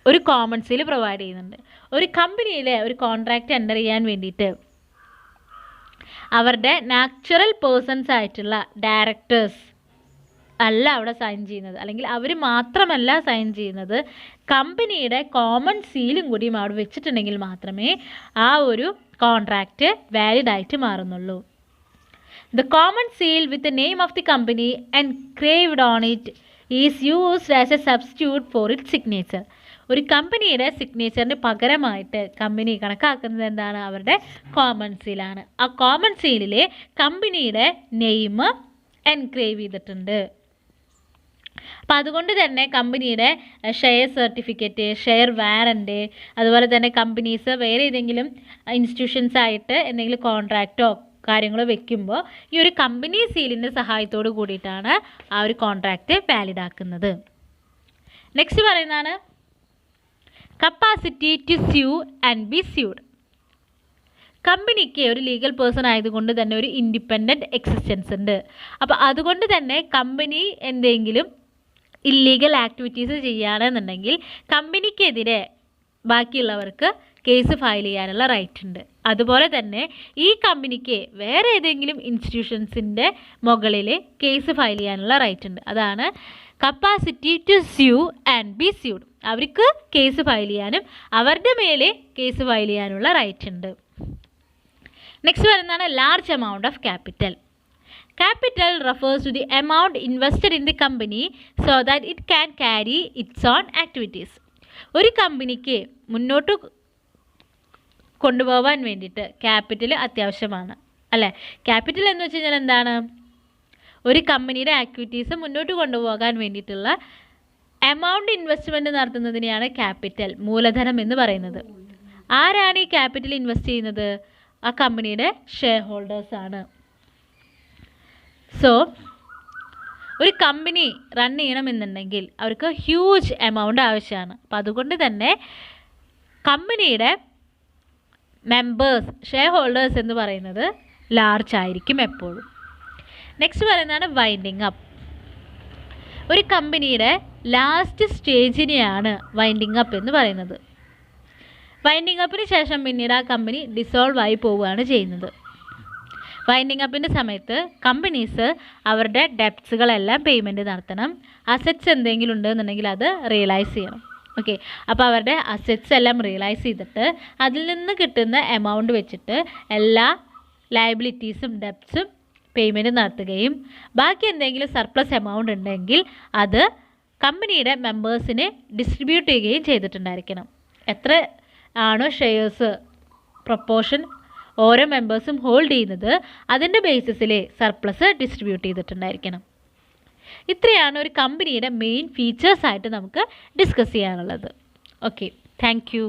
ഒരു കോമൺ സീൽ പ്രൊവൈഡ് ചെയ്യുന്നുണ്ട്. ഒരു കമ്പനിയിലെ ഒരു കോൺട്രാക്റ്റ് എൻ്റർ ചെയ്യാൻ വേണ്ടിയിട്ട് അവരുടെ നാച്ചുറൽ പേഴ്സൺസ് ആയിട്ടുള്ള ഡയറക്ടേഴ്സ് അല്ല അവിടെ സൈൻ ചെയ്യുന്നത്, അല്ലെങ്കിൽ അവർ മാത്രമല്ല സൈൻ ചെയ്യുന്നത്, കമ്പനിയുടെ കോമൺ സീലും കൂടിയും അവിടെ വെച്ചിട്ടുണ്ടെങ്കിൽ മാത്രമേ ആ ഒരു കോൺട്രാക്റ്റ് വാലിഡ് ആയിട്ട് മാറുന്നുള്ളൂ. The common seal with the name of the company engraved on it is used as a substitute for its signature. ഒരു കമ്പനിയുടെ സിഗ്നേച്ചറിന് പകരമായിട്ട് കമ്പനി കണക്കാക്കുന്നത് എന്താണ്? അവരുടെ കോമൺ സീലാണ്. ആ കോമൺ സീലിൽ കമ്പനിയുടെ നെയിം എൻഗ്രേവ് ചെയ്തിട്ടുണ്ട്. അപ്പം അതുകൊണ്ട് തന്നെ കമ്പനിയുടെ ഷെയർ സർട്ടിഫിക്കറ്റ്, ഷെയർ വാറൻറ്റ്, അതുപോലെ തന്നെ കമ്പനീസ് വേറെ ഏതെങ്കിലും ഇൻസ്റ്റിറ്റ്യൂഷൻസ് ആയിട്ട് എന്തെങ്കിലും കോൺട്രാക്റ്റോ കാര്യങ്ങൾ വെക്കുമ്പോൾ ഈ ഒരു കമ്പനി സീലിൻ്റെ സഹായത്തോട് കൂടിയിട്ടാണ് ആ ഒരു കോൺട്രാക്റ്റ് വാലിഡ് ആക്കുന്നത്. നെക്സ്റ്റ് പറയുന്നതാണ് capacity to sue and be sued. കമ്പനിക്ക് ഒരു ലീഗൽ പേഴ്സൺ ആയതുകൊണ്ട് തന്നെ ഒരു ഇൻഡിപെൻഡൻറ്റ് എക്സിസ്റ്റൻസ് ഉണ്ട്. അപ്പോൾ അതുകൊണ്ട് തന്നെ കമ്പനി എന്തെങ്കിലും ഇല്ലീഗൽ ആക്ടിവിറ്റീസ് ചെയ്യുകയാണെന്നുണ്ടെങ്കിൽ കമ്പനിക്കെതിരെ ബാക്കിയുള്ളവർക്ക് കേസ് ഫയൽ ചെയ്യാനുള്ള റൈറ്റ് ഉണ്ട്. അതുപോലെ തന്നെ ഈ കമ്പനിക്ക് വേറെ ഏതെങ്കിലും ഇൻസ്റ്റിറ്റ്യൂഷൻസിൻ്റെ മുകളിൽ കേസ് ഫയൽ ചെയ്യാനുള്ള റൈറ്റ് ഉണ്ട്. അതാണ് capacity to sue and be sued. അവർക്ക് കേസ് ഫയൽ ചെയ്യാനും അവരുടെ മേലെ കേസ് ഫയൽ ചെയ്യാനുള്ള റൈറ്റ് ഉണ്ട്. നെക്സ്റ്റ് വരുന്നതാണ് large amount of capital. Capital refers to the amount invested in the company so that it can carry its own activities. ഒരു കമ്പനിക്ക് മുന്നോട്ട് കൊണ്ടുപോകാൻ വേണ്ടിയിട്ട് ക്യാപിറ്റൽ അത്യാവശ്യമാണ് അല്ലേ. ക്യാപിറ്റൽ എന്ന് വെച്ച് കഴിഞ്ഞാൽ എന്താണ്? ഒരു കമ്പനിയുടെ ആക്ടിവിറ്റീസ് മുന്നോട്ട് കൊണ്ടുപോകാൻ വേണ്ടിയിട്ടുള്ള എമൗണ്ട് ഇൻവെസ്റ്റ്മെൻറ്റ് നടത്തുന്നതിനെയാണ് ക്യാപിറ്റൽ, മൂലധനം എന്ന് പറയുന്നത്. ആരാണ് ഈ ക്യാപിറ്റൽ ഇൻവെസ്റ്റ് ചെയ്യുന്നത്? ആ കമ്പനിയുടെ ഷെയർ ഹോൾഡേഴ്സാണ്. സോ ഒരു കമ്പനി റൺ ചെയ്യണമെന്നുണ്ടെങ്കിൽ അവർക്ക് ഹ്യൂജ് എമൗണ്ട് ആവശ്യമാണ്. അപ്പം അതുകൊണ്ട് തന്നെ കമ്പനിയുടെ മെമ്പേഴ്സ്, ഷെയർ ഹോൾഡേഴ്സ് എന്ന് പറയുന്നത് ലാർജ് ആയിരിക്കും എപ്പോഴും. നെക്സ്റ്റ് പറയുന്നതാണ് വൈൻഡിങ് അപ്പ്. ഒരു കമ്പനിയുടെ ലാസ്റ്റ് സ്റ്റേജിനെയാണ് വൈൻഡിങ് അപ്പ് എന്ന് പറയുന്നത്. വൈൻഡിങ് അപ്പിന് ശേഷം പിന്നീട് ആ കമ്പനി ഡിസോൾവ് ആയി പോവുകയാണ് ചെയ്യുന്നത്. വൈൻഡിങ് അപ്പിൻ്റെ സമയത്ത് കമ്പനീസ് അവരുടെ ഡെപ്റ്റ്സുകളെല്ലാം പേയ്മെൻറ്റ് നടത്തണം. അസറ്റ്സ് എന്തെങ്കിലും ഉണ്ടെന്നുണ്ടെങ്കിൽ അത് റിയലൈസ് ചെയ്യണം. ഓക്കെ, അപ്പോൾ അവരുടെ അസറ്റ്സ് എല്ലാം റിയലൈസ് ചെയ്തിട്ട് അതിൽ നിന്ന് കിട്ടുന്ന എമൗണ്ട് വെച്ചിട്ട് എല്ലാ ലയബിലിറ്റീസും ഡെപ്റ്റ്സും പേയ്മെൻറ്റ് നടത്തുകയും ബാക്കി എന്തെങ്കിലും സർപ്ലസ് എമൗണ്ട് ഉണ്ടെങ്കിൽ അത് കമ്പനിയുടെ മെമ്പേഴ്സിന് ഡിസ്ട്രിബ്യൂട്ട് ചെയ്യുകയും ചെയ്തിട്ടുണ്ടായിരിക്കണം. എത്ര ആണോ ഷെയർസ് പ്രൊപ്പോർഷൻ ഓരോ മെമ്പേഴ്സും ഹോൾഡ് ചെയ്യുന്നത് അതിൻ്റെ ബേസിസിൽ സർപ്ലസ് ഡിസ്ട്രിബ്യൂട്ട് ചെയ്തിട്ടുണ്ടായിരിക്കണം. ഇത്രയാണ് ഒരു കമ്പനിയുടെ മെയിൻ ഫീച്ചേഴ്സായിട്ട് നമുക്ക് ഡിസ്കസ് ചെയ്യാനുള്ളത്. Okay, thank you.